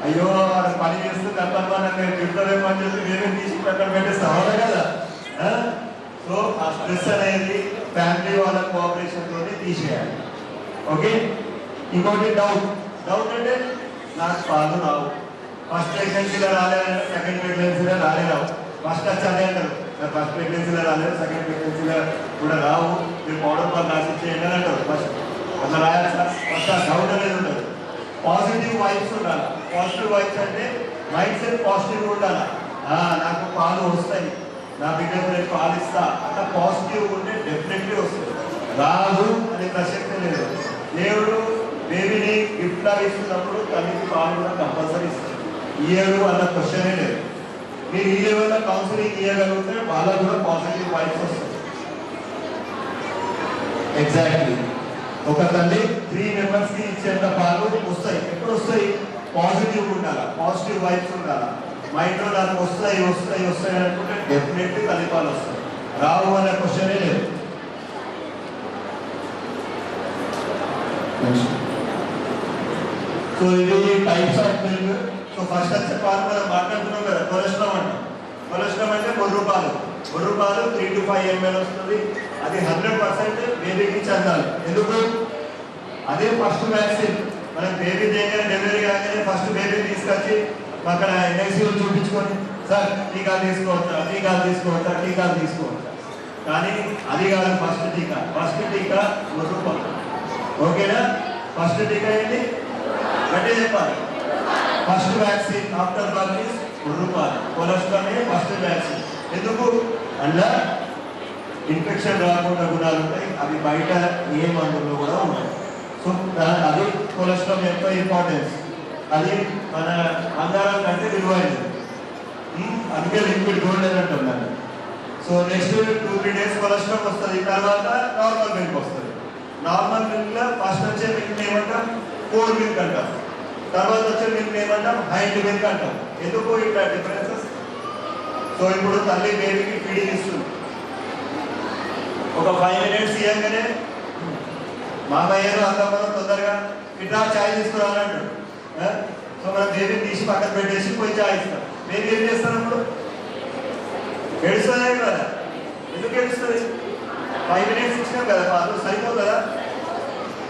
S11: అయ్యో వాడు పని చేస్తుంది అత్తమ్మ నన్ను తింటారేమో అని చెప్పి వేరే తీసి పక్కన పెట్టేస్తాం, అవునా కదా? సో ఆ స్ట్రెస్ అనేది ఫ్యామిలీ వాళ్ళ కోఆపరేషన్ తోటి తీసేయాలి. ఓకే. ఇంకోటి డౌట్. డౌట్ అంటే నాకు పాలు రావు, ఫస్ట్ ప్రెగ్నెన్సీలో రాలేదు, సెకండ్ ప్రెగ్నెన్సీలో రావు. ఫస్ట్ వచ్చి అదే అంటారు, ఫస్ట్ ప్రెగ్నెన్సీలో రాలేదు, సెకండ్ ప్రెగ్నెన్సీలో కూడా రావు, మీరు పౌడర్ పాలు రాసిచ్చేయండి అని అంటారు. ఫస్ట్ అట్లా రాయాలి సార్. ఫస్ట్ ఆ డౌట్ అనేది ఉంటుంది. పాజిటివ్ వైబ్స్ ఉండాలి. పాజిటివ్ వైబ్స్ అంటే మైండ్ సెట్ పాజిటివ్గా ఉండాలి. నాకు పాలు వస్తాయి, నా బిడ్డకు నేను పాలు ఇస్తా అట్లా పాజిటివ్గా ఉంటే డెఫినెట్లీ వస్తుంది. రాదు అనే ప్రసక్తే లేదు. దేవుడు బేబీని గిఫ్ట్లా ఇస్తున్నప్పుడు తల్లికి పాలు కూడా కంపల్సరీ ఇస్తారు. ఇయ్యరు అన్న క్వశ్చనే లేదు. మీరు ఈ లెవెల్లో కౌన్సిలింగ్ ఇవ్వగలిగితే వాళ్ళకు కూడా పాజిటివ్ వైబ్స్ వస్తాయి. ఎగ్జాక్ట్లీ. ఒక తల్లి 3 మెంబర్స్కి ఇచ్చేంత పాలు వస్తాయి. ఎప్పుడు వస్తాయి? పాజిటివ్ ఉండాలి, పాజిటివ్ వైబ్స్ ఉండాలి. మైండ్లో నాకు వస్తాయి వస్తాయి వస్తాయి అనుకుంటే డెఫినెట్లీ తల్లి పాలు వస్తాయి. రావు అనే క్వశ్చనే లేదు. సో ఇది types of milk. So first వచ్చే పాలు మనం మాట్లాడుతున్నాం కదా, కొలెస్ట్రాల్ అంటాం. కొలెస్ట్రాల్ అంటే మొర్రు పాలు. 3 to 5 ml వస్తుంది. అది 100% బేబీకి చెందాలి. ఎందుకు? అదే ఫస్ట్ వ్యాక్సిన్. మనం బేబీ దగ్గర డెలివరీ కాగానే ఫస్ట్ బేబీ తీసుకొచ్చి అక్కడ ఎన్ఐసీలో చూపించుకొని, సార్ టీకాలు తీసుకోవచ్చా, టీకాలు తీసుకోవచ్చా, టీకాలు తీసుకోవచ్చా. కానీ అది కాదు ఫస్ట్ టీకా. ఫస్ట్ టీకా మొర్రు పాలు. ఓకేనా? ఫస్ట్ టీకా ఏంటి అంటే చెప్పాలి. First vaccine after birth is మొర్రు పాలు. Colostrum first vaccine. ఎందుకు? అందులో ఇన్ఫెక్షన్ రాకుండా గుణాలు ఉంటాయి, అవి బయట ఏ మందుల్లో కూడా ఉంటాయి. సో అది కొలెస్ట్రాల్ యొక్క ఇంపార్టెన్స్. అది మన బంగారం కంటే విలువైనది, అందుకే లిక్విడ్ గోల్డ్ అని అంటున్నాను. సో నెక్స్ట్ 2-3 days కొలెస్ట్రాల్ వస్తుంది. తర్వాత నార్మల్ మిల్క్ వస్తుంది. నార్మల్ మిల్క్లో ఫస్ట్ వచ్చే మిల్క్ ఏమంటాం? కోర్ మిల్క్ అంటాం. తర్వాత వచ్చే మిల్క్ ఏమంటాం? హైండ్ మిల్క్ అంటాం. ఎందుకు ఇట్లా డిఫరెన్సెస్? సో ఇప్పుడు తల్లి బేబీకి ఫీడింగ్ ఇస్తుంది. ఒక 5 minutes ఇవ్వగానే మామయ్యను అత్తమ్మ తొందరగా ఇట్లా చాయ్ తీసుకురాలంటాడు. సో మనం బేబీని తీసి పక్కన పెట్టేసి పోయి చాయ్ ఇస్తాం. బేబీ ఏం చేస్తాను ఇప్పుడు? ఏడుస్తుంది కదా. ఎందుకు ఏడుస్తుంది? 5 minutes ఇచ్చినాం కదా పాలు, సరిపోదు కదా.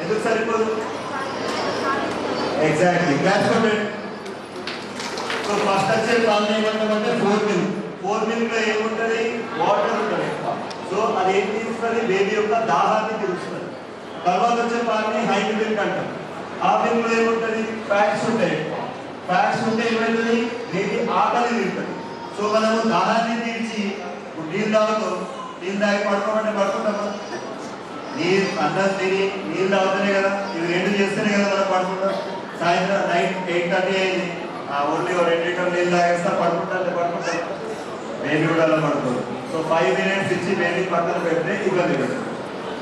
S11: ఎందుకు సరిపోదు? ఎగ్జాక్ట్లీ. క్లాస్ కొట్టండి. సో ఫస్ట్ వచ్చే పాలు ఏమంటామంటే 4 milk. 4 milkలో ఏముంటుంది? వాటర్ ఉంటుంది. సో అది ఏం తీస్తుంది? బేబీ యొక్క దాహాన్ని తీరుస్తుంది. తర్వాత వచ్చే పాలని హైండ్ మిల్క్ అంటాం. ఆ మిల్క్లో ఏముంటుంది? ఫ్యాట్స్ ఉంటాయి. ఫ్యాట్స్ ఉంటే ఏమవుతుంది? బేబీ ఆకలి తీరుతుంది. సో మనము దాహాన్ని తీర్చి ఇప్పుడు నీళ్ళు తాగుతాం, నీళ్ళు తాగి పడుకోమంటే పడుకుంటామా? నీళ్ళు అన్నం తిని నీళ్ళు తాగుతానే కదా, ఇవి రెండు చేస్తేనే కదా మనం పడుకుంటాం. సాయంత్రం నైట్ 8:30 అయింది, ఓన్లీ 2 లీటర్లు నీళ్ళు తాగేస్తా పడుకుంటా బేబీ కూడా అలా పడుతుంది. సో 5 minutes ఇచ్చి బేబీ పక్కన పెడితే ఇబ్బంది పెడుతుంది.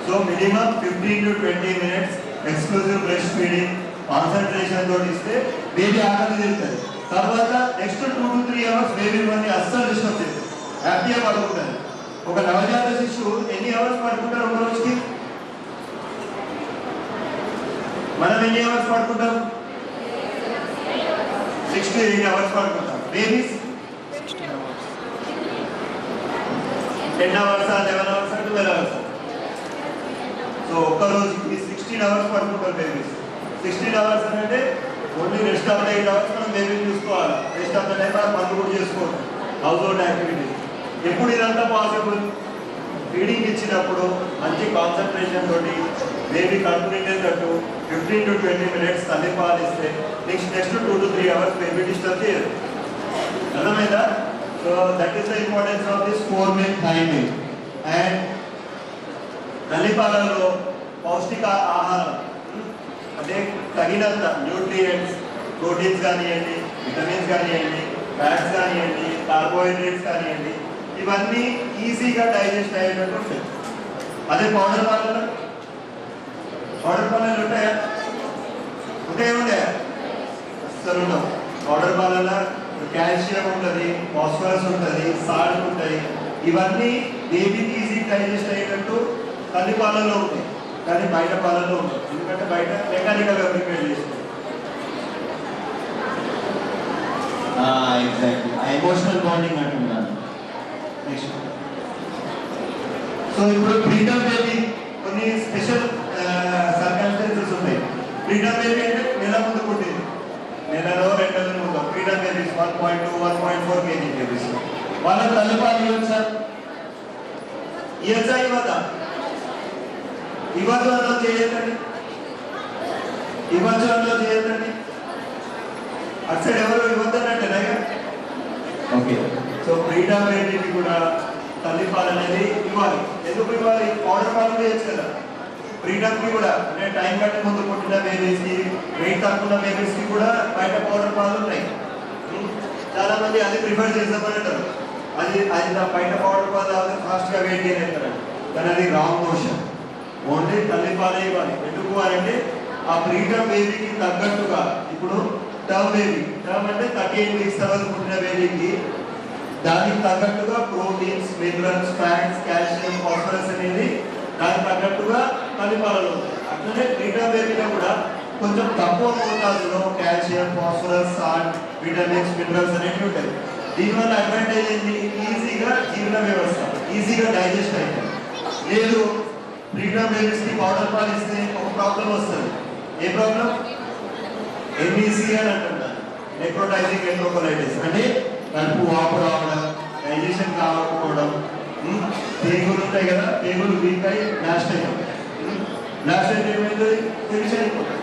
S11: So minimum 15 to 20 minutes exclusive breast feeding concentration తోటి ఇస్తే బేబీ ఆకలి తీరుతుంది. తర్వాత నెక్స్ట్ 2 to 3 hours బేబీ మనకి అస్సలు డిస్టర్బ్ చేస్తుంది, హ్యాపీగా పడుకుంటుంది. ఒక నవజాత శిశువు ఎన్ని అవర్స్ పడుకుంటారు ఒక రోజుకి? మనం ఎన్ని అవర్స్ పడుకుంటాం? 6 to 8 hours పడుకుంటాం. Babies 10 hours, 11 hours, 12 hours. So ఒక్క రోజుకి 16 hours పడుకుంటారు బేబీస్. 16 hours అంటే only rest of the 8 hours మనం బేబీని చూసుకోవాలి. రెస్ట్ ఆఫ్ ద టైం మనం పనులు కూడా చేసుకోవాలి, హౌస్ హోల్డ్ యాక్టివిటీస్. ఎప్పుడు ఇదంతా పాసిబుల్? ఫీడింగ్ ఇచ్చినప్పుడు మంచి కాన్సన్ట్రేషన్ తోటి బేబీ కడుపు నిండేటట్టు 15 to 20 minutes తల్లి పాలిస్తే next 2 to 3 hours baby disturb చేయదు. అర్థమైందా? So that is the importance of this 4 milk timing. And తల్లిపాలలో పౌష్టిక ఆహారం అంటే తగినంత న్యూట్రియంట్స్, ప్రోటీన్స్ కానివ్వండి, విటమిన్స్ కానివ్వండి, ఫ్యాట్స్ కానివ్వండి, కార్బోహైడ్రేట్స్ కానివ్వండి, ఇవన్నీ ఈజీగా డైజెస్ట్ అయ్యేటట్టు ఉంటాయి. అదే పౌడర్ పాలలో ఉంటాయా? ఉంటాయా? అస్సలు ఉండవు. పౌడర్ పాలలో కాల్షియం ఉంటుంది, ఫాస్ఫరస్ ఉంటుంది, సాల్ట్ ఉంటాయి. ఇవన్నీ బేబీకి ఈజీ డైజెస్ట్ అయ్యేటట్టు తల్లి పాలలో ఉంటాయి, కానీ బయట పాలలో ఉంటాయి. ఎందుకంటే బయట మెకానికల్గా ప్రిపేర్ చేస్తుంది. ఎగ్జాక్ట్లీ ఆ ఎమోషనల్ బాండింగ్ అంటున్నాను. నెక్స్ట్ సో ఇప్పుడు ఫ్రీడమ్ బేబీ కొన్ని స్పెషల్ సర్కమ్స్టెన్సెస్ ఉన్నాయి. ఫ్రీడమ్ బేబీ అంటే నెల ముందు పుట్టింది, నెలలో 2 నెలల ముందు ఫ్రీడమ్ బేబీస్ 1.2, 1.4 kg బేబీస్. వాళ్ళ తల్లిపాలు ఇవ్వచ్చా? ఇవ్వద్దా? ఇవ్వచ్చు అందులో చేయొద్దండి, ఇవ్వచ్చు అందులో చేయొద్దండి. అటు సైడ్ ఎవరు ఇవ్వద్దన్నట్టేనా? ఓకే. సో ఫ్రీడమ్ బేబీకి కూడా తల్లిపాలు అనేది ఇవ్వాలి. ఎందుకు ఇవ్వాలి? పౌడర్ పాలు చేయొచ్చు కదా. ఫ్రీడమ్కి కూడా అంటే టైం కంటే ముందు పుట్టిన బేబీస్కి, వెయిట్ తక్కువ బేబీస్కి కూడా బయట పౌడర్ పాలు ఉన్నాయి. చాలా మంది అది ప్రిఫర్ చేస్తామని అంటారు. అది బయట పౌడర్ పాలు తాగితే ఫాస్ట్గా వెయిట్ గెయిన్ అవుతారు, కానీ అది రాంగ్ మోషన్. ఓన్లీ తల్లిపాలే ఇవ్వాలి. ఎందుకు అంటే ఆ ఫ్రీడమ్ బేబీకి తగ్గట్టుగా ఇప్పుడు టర్మ్ బేబీ, టర్మ్ అంటే 38 weeks తర్వాత పుట్టిన బేబీకి దానికి తగ్గట్టుగా proteins, minerals, fats, calcium, phosphorus అనేది దానికి తగ్గట్టుగా తల్లిపాలలో ఉంటాయి. అట్లనే ఫ్రీడమ్ బేబీలో కూడా కొంచెం తక్కువ మోతాదులో calcium, phosphorus, salt, vitamins, minerals అనేవి ఉంటాయి. దీనివల్ల అడ్వాంటేజ్ ఏంటి? ఈజీగా జీర్ణ వ్యవస్థ, ఈజీగా డైజెస్ట్ అవుతుంది. లేదు ఫ్రీడమ్ బేబీస్కి పౌడర్ పాలు ఇస్తే ఒక ప్రాబ్లం వస్తుంది. ఏ ప్రాబ్లం? ఎంఈసీ అని అంటున్నారు, నెక్రోటైజింగ్ ఎంట్రోకోలైటిస్. అంటే కడుపు వాపు రావడం, డైజెషన్ కాకపోవడం, పేగులు ఉంటాయి కదా, పేగులు వీక్ అయి బ్లాస్ట్ అయిపోతాయి. బ్లాస్ట్ అయితే ఏమైతుంది? తెలిసి అయిపోతుంది.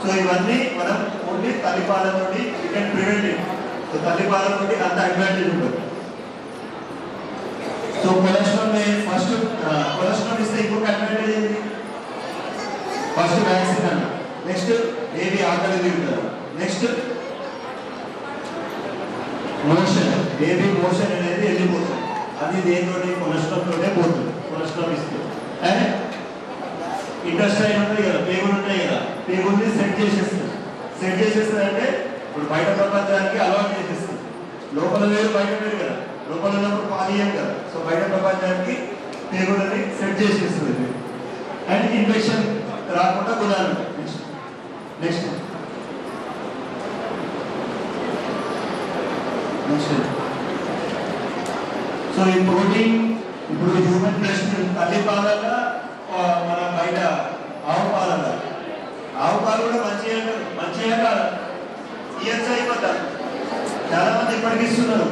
S11: సో ఇవన్నీ మనం ఓన్లీ తల్లిపాల నుండి you can prevent it. So తల్లిపాల నుండి అంత అడ్వాంటేజ్ ఉంటుంది. సో కొలెస్ట్రాల్ ఫస్ట్ కొలెస్ట్రాల్ ఇస్తే ఇంకొక అడ్వాంటేజ్ ఏంటి? ఫస్ట్ వ్యాక్సిన్ అన్న, నెక్స్ట్ బేబీ ఆకలి తీరుతారు, నెక్స్ట్ మోషన్, బేబీ మోషన్ అనేది వెళ్ళిపోతుంది. అది దేనితోటి? కొలెస్ట్రాల్ తోటే పోతుంది. కొలెస్ట్రాల్ ఇస్తుంది. అండ్ ఇంటెస్టైన్ ఉంటాయి కదా, పేగులు ఉంటాయి కదా, పేగుల్ని సెట్ చేసేస్తుంది. సెట్ చేసేస్తుంది అంటే ఇప్పుడు బయట ప్రపంచానికి అలవాటు చేసేస్తుంది. లోపల వేరు బయట వేరు కదా, లోపల ఉన్నప్పుడు పానీయం కదా. సో బయట ప్రపంచానికి పేగులని సెట్ చేసేస్తుంది. అండ్ ఇన్ఫెక్షన్ రాకుండా కుదరదు. నెక్స్ట్ సో ఈ ప్రోటీన్ ఇప్పుడు హ్యూమన్ బ్రెస్ట్ తల్లి పాలగా మన బయట ఆవు పాలగా, ఆవు పాలు కూడా మంచిగా కాదు. ఇయర్స్ అయిపోతా చాలా మంది ఇప్పటికి ఇస్తున్నారు.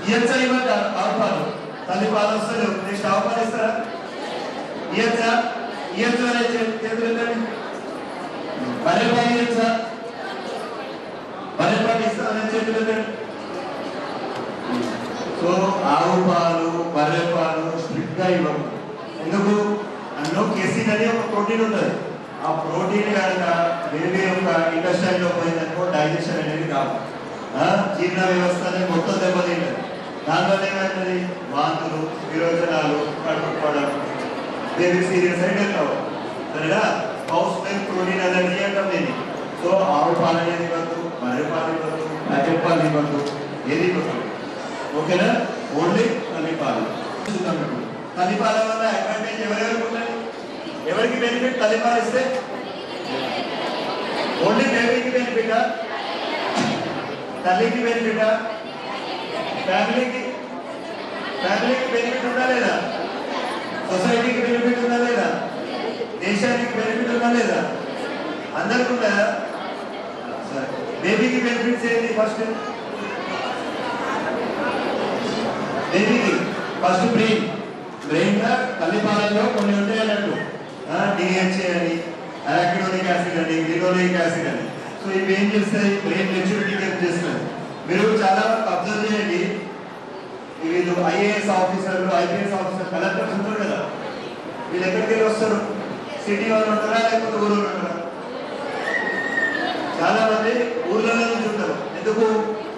S11: ఇయర్స్ అయిపోతా ఆవు పాలు, తల్లి పాలు వస్తారు. నెక్స్ట్ ఆవు పాలు ఇస్తారా? ఇయర్సా? ఇయర్స్ చేతులు బర్రె పాలు ఇయర్సా? బర్రె పాలు ఇస్తారా? చేతులు ఆవు పాలు బర్రె పాలు స్ట్రిక్ట్గా ఇవ్వము. ఎందుకు? అందులో కెసిన్ అని ఒక ప్రోటీన్ ఉంటుంది. ఆ ప్రోటీన్ కనుక బేబీ యొక్క ఇంటెస్టైన్లో పోయిందనుకో డైజెషన్ అనేది కాదు, జీర్ణ వ్యవస్థ అనేది మొత్తం దెబ్బతింటుంది. దానివల్ల ఏమవుతుంది? వాంతులు, విరోచనాలు, కడుపుకోవడం, బేబీ సీరియస్ అయితే కావు. సరేనా? హౌస్ మిల్క్ ప్రోటీన్ ఎనర్జీ అంటాం దీన్ని. సో ఆవు పాలు అనేది ఇవ్వద్దు, బర్రె పాలు ఇవ్వద్దు, ప్యాకెట్ పాలు ఇవ్వద్దు, ఏది ఇవ్వద్దు. ఓకేనా? ఓన్లీ తల్లిపాలు. తల్లిపాల వల్ల అడ్వాంటేజ్ ఎవరెవరికి ఉంటుంది? ఎవరికి బెనిఫిట్ తల్లిపాలు ఇస్తే? ఓన్లీ బేబీకి బెనిఫిటా? తల్లికి బెనిఫిటా? ఫ్యామిలీకి బెనిఫిట్ ఉందా లేదా? సొసైటీకి బెనిఫిట్ ఉందా లేదా? దేశానికి బెనిఫిట్ ఉందా లేదా? అందరికి ఉందా? సరే, బేబీకి బెనిఫిట్స్ ఏంటి? ఫస్ట్ బేబీకి ఫస్ట్ బ్రెయిన్ తల్లిపాలలో కొన్ని ఉంటాయి అన్నట్టు, డిహెచ్ఏ అని, అరాకిడోనిక్ యాసిడ్ అని, లినోలిక్ యాసిడ్ అని. సో ఇవి ఏం చేస్తాయి? బ్రెయిన్ మెచ్యూరిటీ హెల్ప్ చేస్తుంది. మీరు చాలా అబ్జర్వ్ చేయండి, వీళ్ళు ఐఏఎస్ ఆఫీసర్లు, ఐపీఎస్ ఆఫీసర్, కలెక్టర్స్ ఉంటారు కదా, వీళ్ళు ఎక్కడికి వెళ్ళి వస్తారు? సిటీ వాళ్ళు ఉంటారా లేకపోతే ఊళ్ళో ఉంటారా? చాలా మంది ఊర్లలో నుంచి ఉంటారు. ఎందుకు?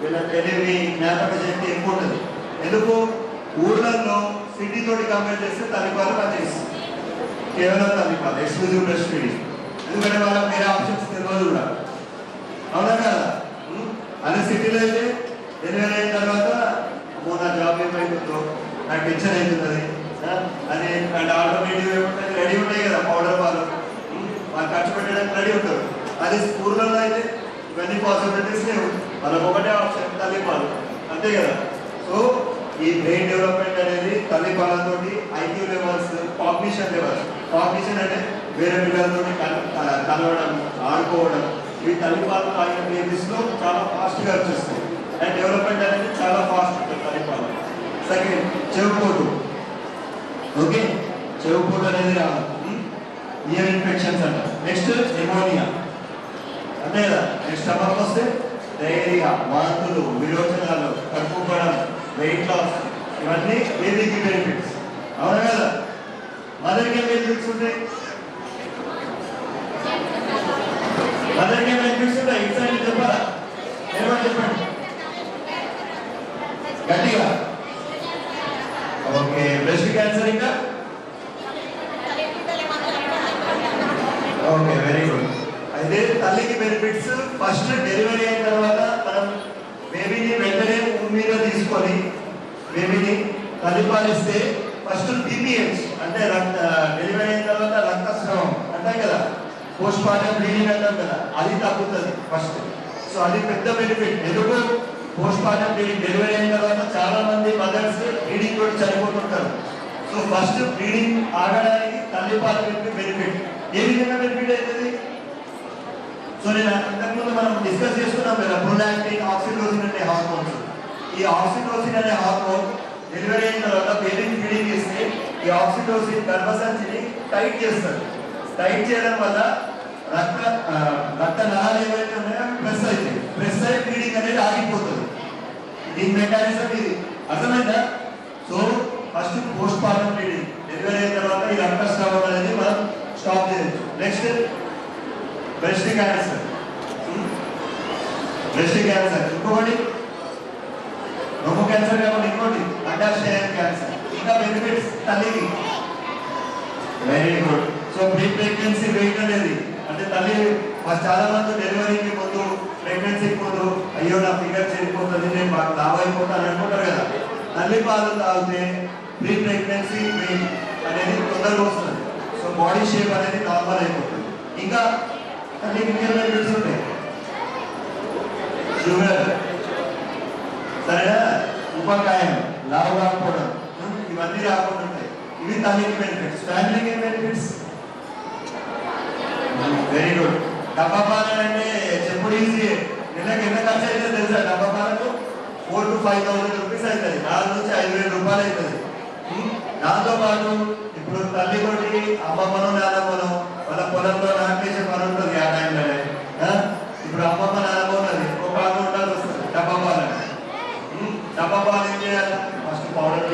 S11: వీళ్ళ తెలివి, జ్ఞాపక శక్తి ఎక్కువ ఉంటుంది. ఎందుకు? ఊర్లలో సిటీ తోటి కంపేర్ చేస్తే తల్లిపాలు పనిచేస్తుంది. కేవలం తల్లిపాలు, ఎక్స్క్లూజివ్ బ్రెస్ట్ ఫీడింగ్. ఎందుకంటే వాళ్ళకి వేరే ఆప్షన్స్ తెలియదు కూడా. అవునా కదా? అదే సిటీలో అయితే డెలివరీ అయిన తర్వాత నా జాబ్ ఏమైతుందో, నాకు టెన్షన్ అవుతుంది అని ఆటోమేటిక్ ఏముంటుంది, రెడీ ఉంటాయి కదా పౌడర్ పాలు, వాళ్ళు ఖర్చు పెట్టడానికి రెడీ ఉంటారు. అది స్కూళ్ళలో అయితే ఇవన్నీ పాసిబిలిటీస్ లేవు. వాళ్ళకి ఒకటే ఆప్షన్ తల్లిపాలు, అంతే కదా. సో ఈ బ్రెయిన్ డెవలప్మెంట్ అనేది తల్లిపాలతో ఐక్యూ లెవెల్స్, కాగ్నిషన్ అంటే వేరే పిల్లలతో కలవడం, ఆడుకోవడం, ఈ తల్లిపాలు తాగిన బేబీస్లో చాలా ఫాస్ట్గా వచ్చేస్తాయి. అండ్ డెవలప్మెంట్ అనేది చాలా ఫాస్ట్ ఉంటుంది తల్లిపాలు. సెకండ్, చెవిపోటు. ఓకే, చెవిపోటు అనేది రాదు, ఇయర్ ఇన్ఫెక్షన్స్ అంట. నెక్స్ట్ నిమోనియా, అంతే కదా. నెక్స్ట్ స్టమక్ వస్తే డయేరియా, వాంతులు, విరోచనాలు, కడుపుకోవడం, వెయిట్ లాస్, ఇవన్నీ బేబీకి బెనిఫిట్స్. అవునా కదా? మదర్కి ఏం బెనిఫిట్స్ ఉంటాయి? మదర్కి ఏం బెనిఫిట్స్ ఉంటాయి? ఇన్సైడ్ చెప్పాలా? ఏమని చెప్పండి గట్టిగా. ఓకే, బ్రెస్ట్ క్యాన్సర్ ఇంకా? Okay, very good. అయితే తల్లికి బెనిఫిట్స్ ఫస్ట్ డెలివరీ అయిన తర్వాత మనం బేబీని వెంటనే భూమి మీద తీసుకొని బేబీని తల్లిపాలిస్తే ఫస్ట్ పీపీహెచ్ అంటే డెలివరీ అయిన తర్వాత రక్తస్రావం అంటాం కదా, పోస్ట్ పార్టం బ్లీడింగ్ అంటాం కదా, అది తగ్గుతుంది ఫస్ట్. సో అది పెద్ద బెనిఫిట్. ఎందుకు? పోస్ట్ పార్టం బ్లీడింగ్ డెలివరీ అయిన తర్వాత చాలా మంది మదర్స్ బ్లీడింగ్ కూడా చనిపోతుంటారు. సో ఫస్ట్ బ్లీడింగ్ ఆగడానికి తల్లిపాలు బెనిఫిట్. ఏ విధంగా బెనిఫిట్ అవుతుంది? సో నేను అంతకుముందు మనం డిస్కస్ చేసుకున్నాం కదా, ప్రొలాక్టిన్, ఆక్సిటోసిన్ అనే హార్మోన్స్. ఈ ఆక్సిటోసిన్ అనే హార్మోన్ డెలివరీ అయిన తర్వాత బేబీకి ఫీడింగ్ ఇస్తే ఈ ఆక్సిటోసిన్ గర్భసంచిని టైట్ చేస్తుంది. టైట్ చేయడం వల్ల రక్త నాళాలు ఏవైతే ఉన్నాయో ప్రెస్ అయి ఫీడింగ్ అనేది ఆగిపోతుంది. దీని మెకానిజం ఇది, అర్థమైందా? So first postpartum bleeding delivery అయిన తర్వాత ఈ రక్తస్రావం అనేది మనం స్టాప్ చేయొచ్చు. Next breast cancer. ఇంకొకటి రొమ్ము క్యాన్సర్ కాబట్టి ఇంకోటి అండాశయం క్యాన్సర్. ఇంకా బెనిఫిట్స్ తల్లికి. Very good. So pre pregnancy weight అనేది అంటే తల్లి చాలా మంది డెలివరీకి ముందు, ప్రెగ్నెన్సీకి ముందు అయ్యో నా ఫిగర్ చెడిపోతుంది, నేను బాగా లావ్ అయిపోతాను అనుకుంటారు కదా. తల్లి పాలు తాగితే ప్రీ ప్రెగ్నెన్సీ వెయిట్ అనేది తొందరగా వస్తుంది. సో బాడీ షేప్ అనేది నార్మల్ అయిపోతుంది. ఇంకా తల్లికి ఇంకేం బెనిఫిట్స్ ఉంటాయి? షుగర్, సరేనా, ఉపకాయం, లావు రాకపోవడం, ఇవన్నీ రాకుండా ఉంటాయి. ఇవి తల్లికి బెనిఫిట్స్. ఫ్యామిలీకి ఏం బెనిఫిట్స్? Very good. డబ్బా పాలన అంటే చెప్పుడు ఈజీ. నెలకు ఎంత ఖర్చు అవుతుంది తెలుసా? డబ్బా పాలకు 4,000 to 5,000 రూపీస్ అవుతుంది. 4,000 నుంచి 5,000 రూపాయలు అవుతుంది. దాంతో పాటు ఇప్పుడు తల్లితోటి అమ్మమ్మను, నాన్నమ్మను వాళ్ళ పొలంలో నాటేసే పని ఉంటుంది ఆ టైంలోనే. ఇప్పుడు అమ్మమ్మ, నాన్నమ్మ ఉన్నది, ఒక ఆమె ఉండాల్సి వస్తుంది డబ్బా పాలని. డబ్బా పాలు ఏం చేయాలి? First powder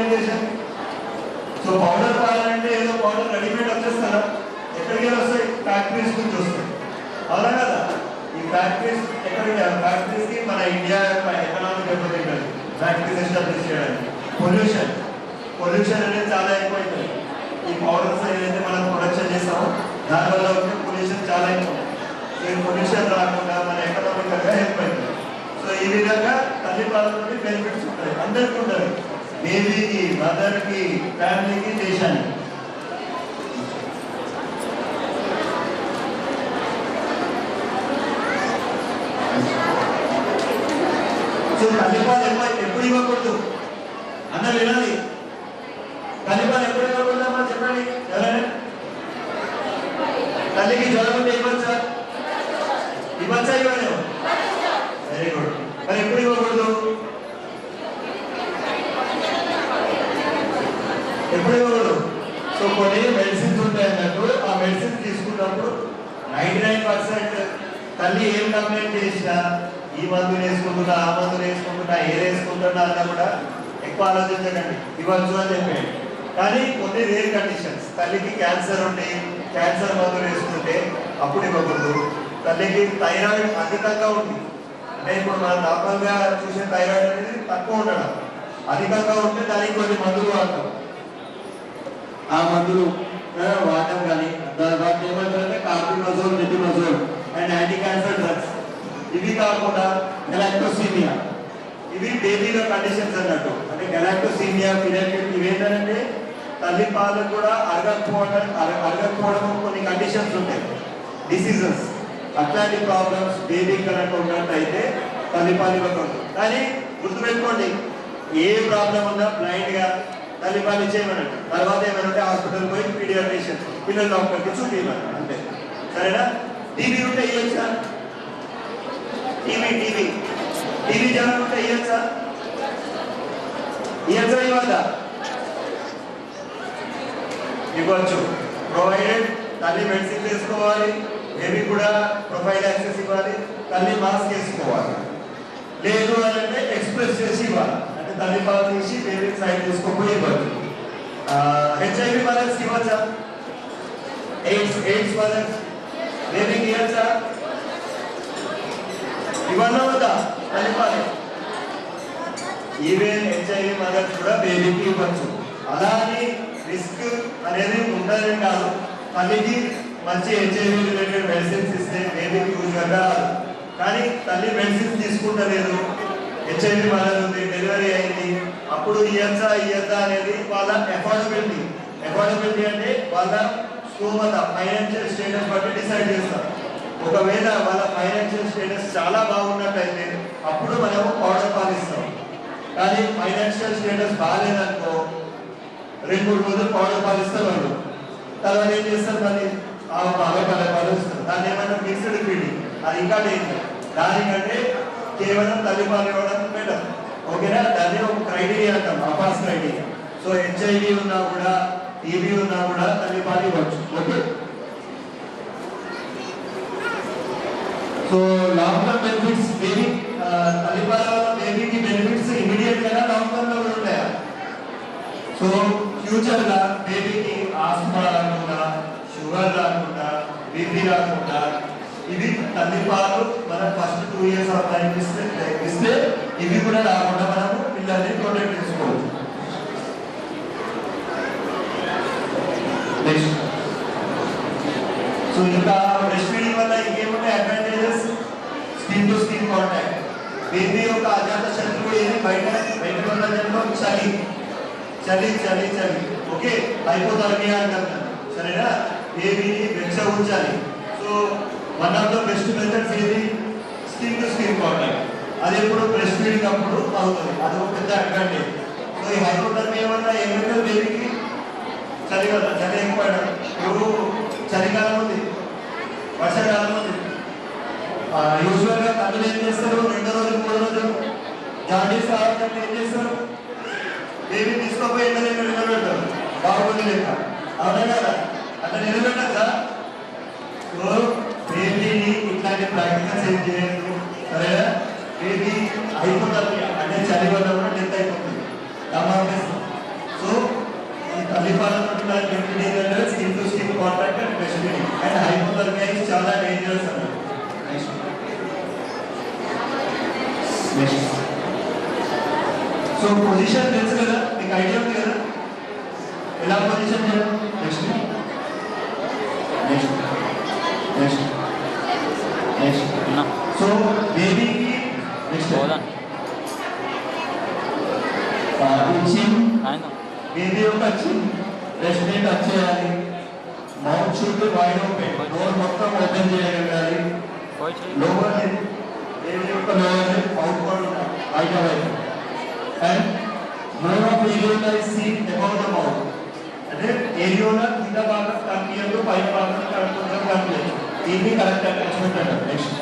S11: fertilization. So powder పాలంటే ఏదో పౌడర్ రెడీమేడ్ వచ్చేస్తారా? ఎక్కడికి వస్తాయి? ఫ్యాక్టరీస్ నుంచి వస్తాయి. అవునా కదా? ఈ ఫ్యాక్టరీస్ ఎక్కడికి? ఫ్యాక్టరీస్కి మన ఇండియా యొక్క ఎకనామీ దెబ్బతింటుంది. ఫ్యాక్టరీస్ ఎస్టాబ్లిష్ చేయడానికి. పొల్యూషన్ అనేది చాలా ఎక్కువైతుంది. ఈ పౌడర్స్ ఏదైతే మనం ప్రొడక్షన్ చేస్తామో దానివల్ల పొల్యూషన్ చాలా ఎక్కువ. ఈ పొల్యూషన్ రాకుండా మన ఎకనామికల్గా హెల్ప్ అవుతుంది. సో ఈ విధంగా తల్లిపాలతోటి బెనిఫిట్స్ ఉంటాయి, అందరికీ ఉంటాయి. బేబీకి, మదర్కి, ఫ్యామిలీకి, దేశానికి. సో తల్లిపాలు ఎప్పుడు ఇవ్వకూడదు అన్న వినాలి. తల్లిపాలు ఎప్పుడు ఇవ్వకూడదమ్మా చెప్పండి ఎవరైనా? తల్లికి జ్వరం ఉంటే ఇవ్వచ్చా? ఇవ్వచ్చా? ఇవ్వలేము. Very good. మరి ఎప్పుడు ఇవ్వకూడదు? ఎప్పుడు ఇవ్వకూడదు? సో కొన్ని మెడిసిన్స్ ఉంటాయి అన్నట్టు. ఆ మెడిసిన్స్ తీసుకున్నప్పుడు 99% తల్లి ఏం కంప్లైంట్ చేసినా ఈ మందు వేసుకుంటున్నా, ఆ మందు వేసుకుంటున్నా, ఏది వేసుకుంటున్నా అన్నా కూడా ఎక్కువ ఆలోచించకండి, ఇవ్వచ్చు అని చెప్పండి. కానీ కొన్ని రేర్ కండిషన్స్, తల్లికి క్యాన్సర్ ఉండి క్యాన్సర్ మందులు వేసుకుంటే అప్పుడు ఇవ్వకూడదు. తల్లికి థైరాయిడ్ అధికంగా ఉంది అంటే ఇప్పుడు మనం నార్మల్గా చూసే థైరాయిడ్ అనేది తక్కువ ఉండడం, అధికంగా ఉంటే దానికి కొన్ని మందులు వాడతాం. ఆ మందులు వాడటం కానీ వాటిని ఏమంటారంటే కార్బినోజోల్, మెథినోజోల్ అండ్ యాంటీ క్యాన్సర్ డ్రగ్స్. ఇవి కాకుండా గెలాక్టోసీమియా, ఇవి బేబీలో కండిషన్స్ అన్నట్టు. అంటే గెలాక్టోసీమియా, ఫినైల్ ఇవేంటంటే తల్లి పాలు కూడా అరగకపోవడం కొన్ని కండిషన్స్ ఉంటాయి, డిసీజెస్. అట్లాంటి ప్రాబ్లమ్స్ బేబీ కనుక ఉన్నట్టయితే తల్లిపాలు ఇవ్వకూడదు. కానీ గుర్తుపెట్టుకోండి, ఏ ప్రాబ్లం ఉన్నా బ్లైండ్గా తల్లిపాలు ఇచ్చేయమన్నట్టు. తర్వాత ఏమంటే హాస్పిటల్ పోయి పీడియాట్రిషియన్, పిల్లల డాక్టర్కి చూపించమని అంతే. సరేనా? టీవీ ఉంటే ఇవ్వచ్చా? టీవీ జ్వరం ఉంటే ఇవ్వచ్చా? ఇవ్వద్దా? ఇవ్వచ్చు, ప్రొవైడెడ్ తల్లి మెడిసిన్ వేసుకోవాలి, బేబీ కూడా ప్రొఫైల్ యాక్సెస్ ఇవ్వాలి, తల్లి మాస్క్ వేసుకోవాలి. లేదు అని అంటే ఎక్స్ప్రెస్ చేసి ఇవ్వాలి, అంటే తల్లి పాలు తీసి బేబీకి సైడ్ తీసుకోపోయి ఇవ్వచ్చు. హెచ్ఐవి మదర్స్ ఇవ్వచ్చా? ఎయిడ్స్ మదర్స్ బేబీకి ఇవ్వచ్చా? ఇవన్నీ వద్దా తల్లిపాలు? ఈవెన్ హెచ్ఐవి మదర్స్ కూడా బేబీకి ఇవ్వచ్చు. అలా అని రిస్క్ అనేది ఉండాలని కాదు. తల్లికి మంచి హెచ్ఐవి రిలేటెడ్ మెడిసిన్స్ ఇస్తే బేబీకి యూజ్గా రాదు. కానీ తల్లి మెడిసిన్స్ తీసుకుంటలేదు, హెచ్ఐవి మదర్ ఉంది, డెలివరీ అయింది, అప్పుడు ఇయ్యద్దా అనేది వాళ్ళ అఫోర్డబిలిటీ అంటే వాళ్ళ స్థూమత, ఫైనాన్షియల్ స్టేటస్ బట్టి డిసైడ్ చేస్తారు. ఒకవేళ వాళ్ళ ఫైనాన్షియల్ స్టేటస్ చాలా బాగున్నట్టయితే అప్పుడు మనము పౌడర్ పాలు ఇస్తాం. కానీ ఫైనాన్షియల్ స్టేటస్ బాగాలేదనుకో 2-3 రోజులు పౌడర్ పాలు ఇస్తారు వాళ్ళు. తర్వాత ఏం చేస్తారు? మళ్ళీ పాలు ఇస్తారు. దాన్ని ఏమన్నా మిక్స్డ్ ఫీడింగ్, అది ఇంకా డేంజర్. దానికంటే కేవలం తల్లిపాలు ఇవ్వడం బెటర్. ఓకేనా? దాన్ని ఒక క్రైటీరియా అంటాం, అపాస్ క్రైటీరియా. సో హెచ్ఐవి ఉన్నా కూడా, టీబీ ఉన్నా కూడా తల్లిపాలు ఇవ్వచ్చు. Okay. So long term benefits baby, తల్లిపాల వల్ల బేబీకి బెనిఫిట్స్ ఇమీడియట్ గా లాంగ్ టర్మ్ లో ఉంటాయా? సో ఫ్యూచర్ గా బేబీకి ఆస్మా రాకుండా, షుగర్ రాకుండా, బీపీ రాకుండా, ఇవి తల్లిపాలు మనం ఫస్ట్ 2 years ఆఫ్ లైఫ్ ఇస్తే ఇవి కూడా రాకుండా మనము పిల్లల్ని ప్రొటెక్ట్ చేసుకోవచ్చు. నెక్స్ట్, సో ఇంకా బ్రెస్ట్ ఫీడింగ్ వల్ల ఇంకేముంటాయి advantages? Skin to skin contact. Baby యొక్క అజాత శత్రువు ఏది? బయట ప్రపంచంలో చలి. ఓకే, హైపోథర్మియా అంటారు. సరేనా? బేబీని వెచ్చ ఉంచాలి. So one of the best methods ఏది? Skin to skin contact. అది ఎప్పుడు బ్రెస్ట్ ఫీడింగ్ అప్పుడు అవుతుంది. అది ఒక పెద్ద అడ్వాంటేజ్. సో ఈ హైపోథర్మియా వల్ల ఏమైతే బేబీకి చలి ఎక్కువ. ఇప్పుడు చలికాలం ఉంది, వర్షాకాలం ఉంది. యూజువల్గా కళ్ళు ఏం చేస్తారు? 2 రోజులు 3 రోజులు జాండీస్ కావాలంటే ఏం చేస్తారు? బేబీ తీసుకోపోయి నిలబెడతారు, బాగుంది లేక. అవునా కదా? అట్లా నిలబెట్టచ్చా? సో బేబీని ఇట్లాంటి ప్రాక్టికల్స్ ఏం చేయలేదు. సరేనా? బేబీ అయిపోతుంది అంటే చలి వల్ల కూడా డెత్ అయిపోతుంది. సో ఈ తల్లిపాలతో ఏంటంటే skin to skin contact and breast feeding and hypothermia is చాలా డేంజరస్ అన్నమాట. సో పొజిషన్ తెలుసు కదా, మీకు ఐడియా ఉంది కదా ఎలా పొజిషన్ చేయాలి. Next next next next so బేబీకి నెక్స్ట్ చిన్ బేబీ యొక్క చిన్ బ్రెస్ట్ ని టచ్ చేయాలి. మౌత్ షుడ్ వైడ్ ఓపెన్, నోరు మొత్తం ఓపెన్ చేయగలగాలి. లోవర్ లిప్ బేబీ యొక్క లోవర్ లిప్ అవుట్ వర్డ్ బయట వైపు. And more of areola is seen about the mouth, అంటే ఏరియోలా కింద భాగం కనిపించదు, పై భాగం కొంచెం కనిపించదు. దీన్ని కరెక్ట్ అటాచ్మెంట్ అంటారు. నెక్స్ట్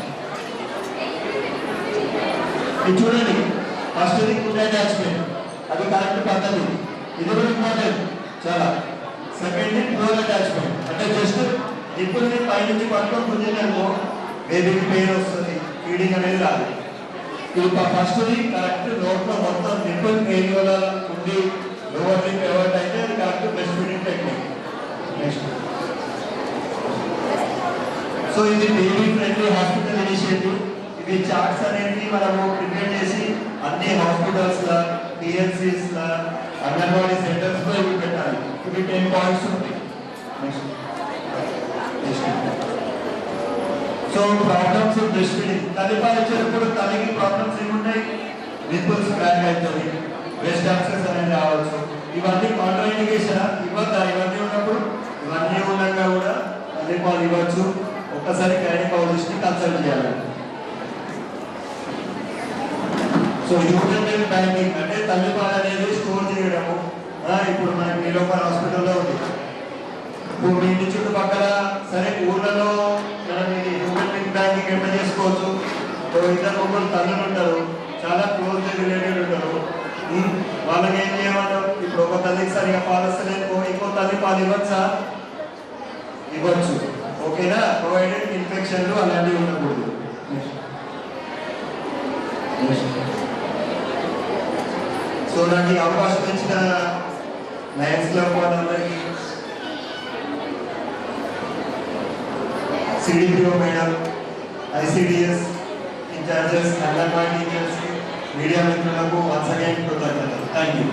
S11: ఇది చూడండి, ఫస్ట్ ది గుడ్ అటాచ్మెంట్, అది కరెక్ట్ పద్ధతి, ఇది కూడా ఇంపార్టెంట్ చాలా. సెకండ్ ది పూర్ అటాచ్మెంట్, అంటే జస్ట్ నిప్పుల్ని పైనుంచి పట్టుకొని గుంజేననుకో బేబీకి పెయిన్ వస్తుంది, ఫీడింగ్ అనేది రాదు. ఇది ఫస్ట్ ది కరెక్ట్, నోట్లో మొత్తం నిప్పుల్ ఏరియోలా ఉండి లోవర్ లిప్ ఎవరిట్ అయితే అది correct breast feeding technique. Next so ఇది బేబీ ఫ్రెండ్లీ హాస్పిటల్ ఇనిషియేటివ్. ఇవి చార్ట్స్ అనేవి మనము ప్రిపేర్ చేసి అన్ని హాస్పిటల్స్ లా, టీఎన్సీస్ లా, అంగన్వాడీ సెంటర్స్ లో ఇవి పెట్టాలి. ఇవి 10 పాయింట్స్ ఉంటాయి. Next so problems breast feeding, తల్లిపాలు ఇచ్చేటప్పుడు తల్లికి ప్రాబ్లమ్స్ ఏముంటాయి, నిప్పుల్స్ క్రాక్ అవుతుంది, బ్రెస్ట్ అబ్సెస్ అనేది రావచ్చు. ఇవన్నీ కాంట్రా ఇండికేషన్ ఇవ్వద్దా? ఇవన్నీ ఉన్నప్పుడు ఇవన్నీ ఉండగా కూడా తల్లిపాలు ఇవ్వచ్చు. ఒక్కసారి గైనకాలజిస్ట్ ని కన్సల్ట్ చేయాలి. సో యూటెండెంట్ బ్యాంకింగ్ అంటే తల్లిపాలు అనేది స్టోర్ చేయడము. ఇప్పుడు మనకి నిలోపర్ హాస్పిటల్లో ఉంది. ఇప్పుడు మీ ఇంటి చుట్టుపక్కల సరే ఊర్లలో మనం ఇది యూటెండెంట్ బ్యాంకింగ్ ఎట్లా చేసుకోవచ్చు. ఇద్దరు ముగ్గురు తల్లులు ఉంటారు, చాలా క్లోజ్ రిలేటెడ్ ఉంటారు. వాళ్ళకి ఏం చేయమంటారు, ఇప్పుడు ఒక తల్లికి సరిగా పాలు వస్తలేదు, ఇంకో తల్లి పాలు ఇవ్వచ్చా? ఇవ్వచ్చు. ఓకేనా? ప్రొవైడెడ్ ఇన్ఫెక్షన్లు అలాంటివి ఉండకూడదు. సో నాకు ఈ అవకాశం ఇచ్చిన లయన్స్ క్లబ్ వాళ్ళందరికీ, CDPO madam, ICDS in-charges, anganwadi teachers, media మిత్రులకు వన్స్ అగైన్ కృతజ్ఞతలు. Thank you.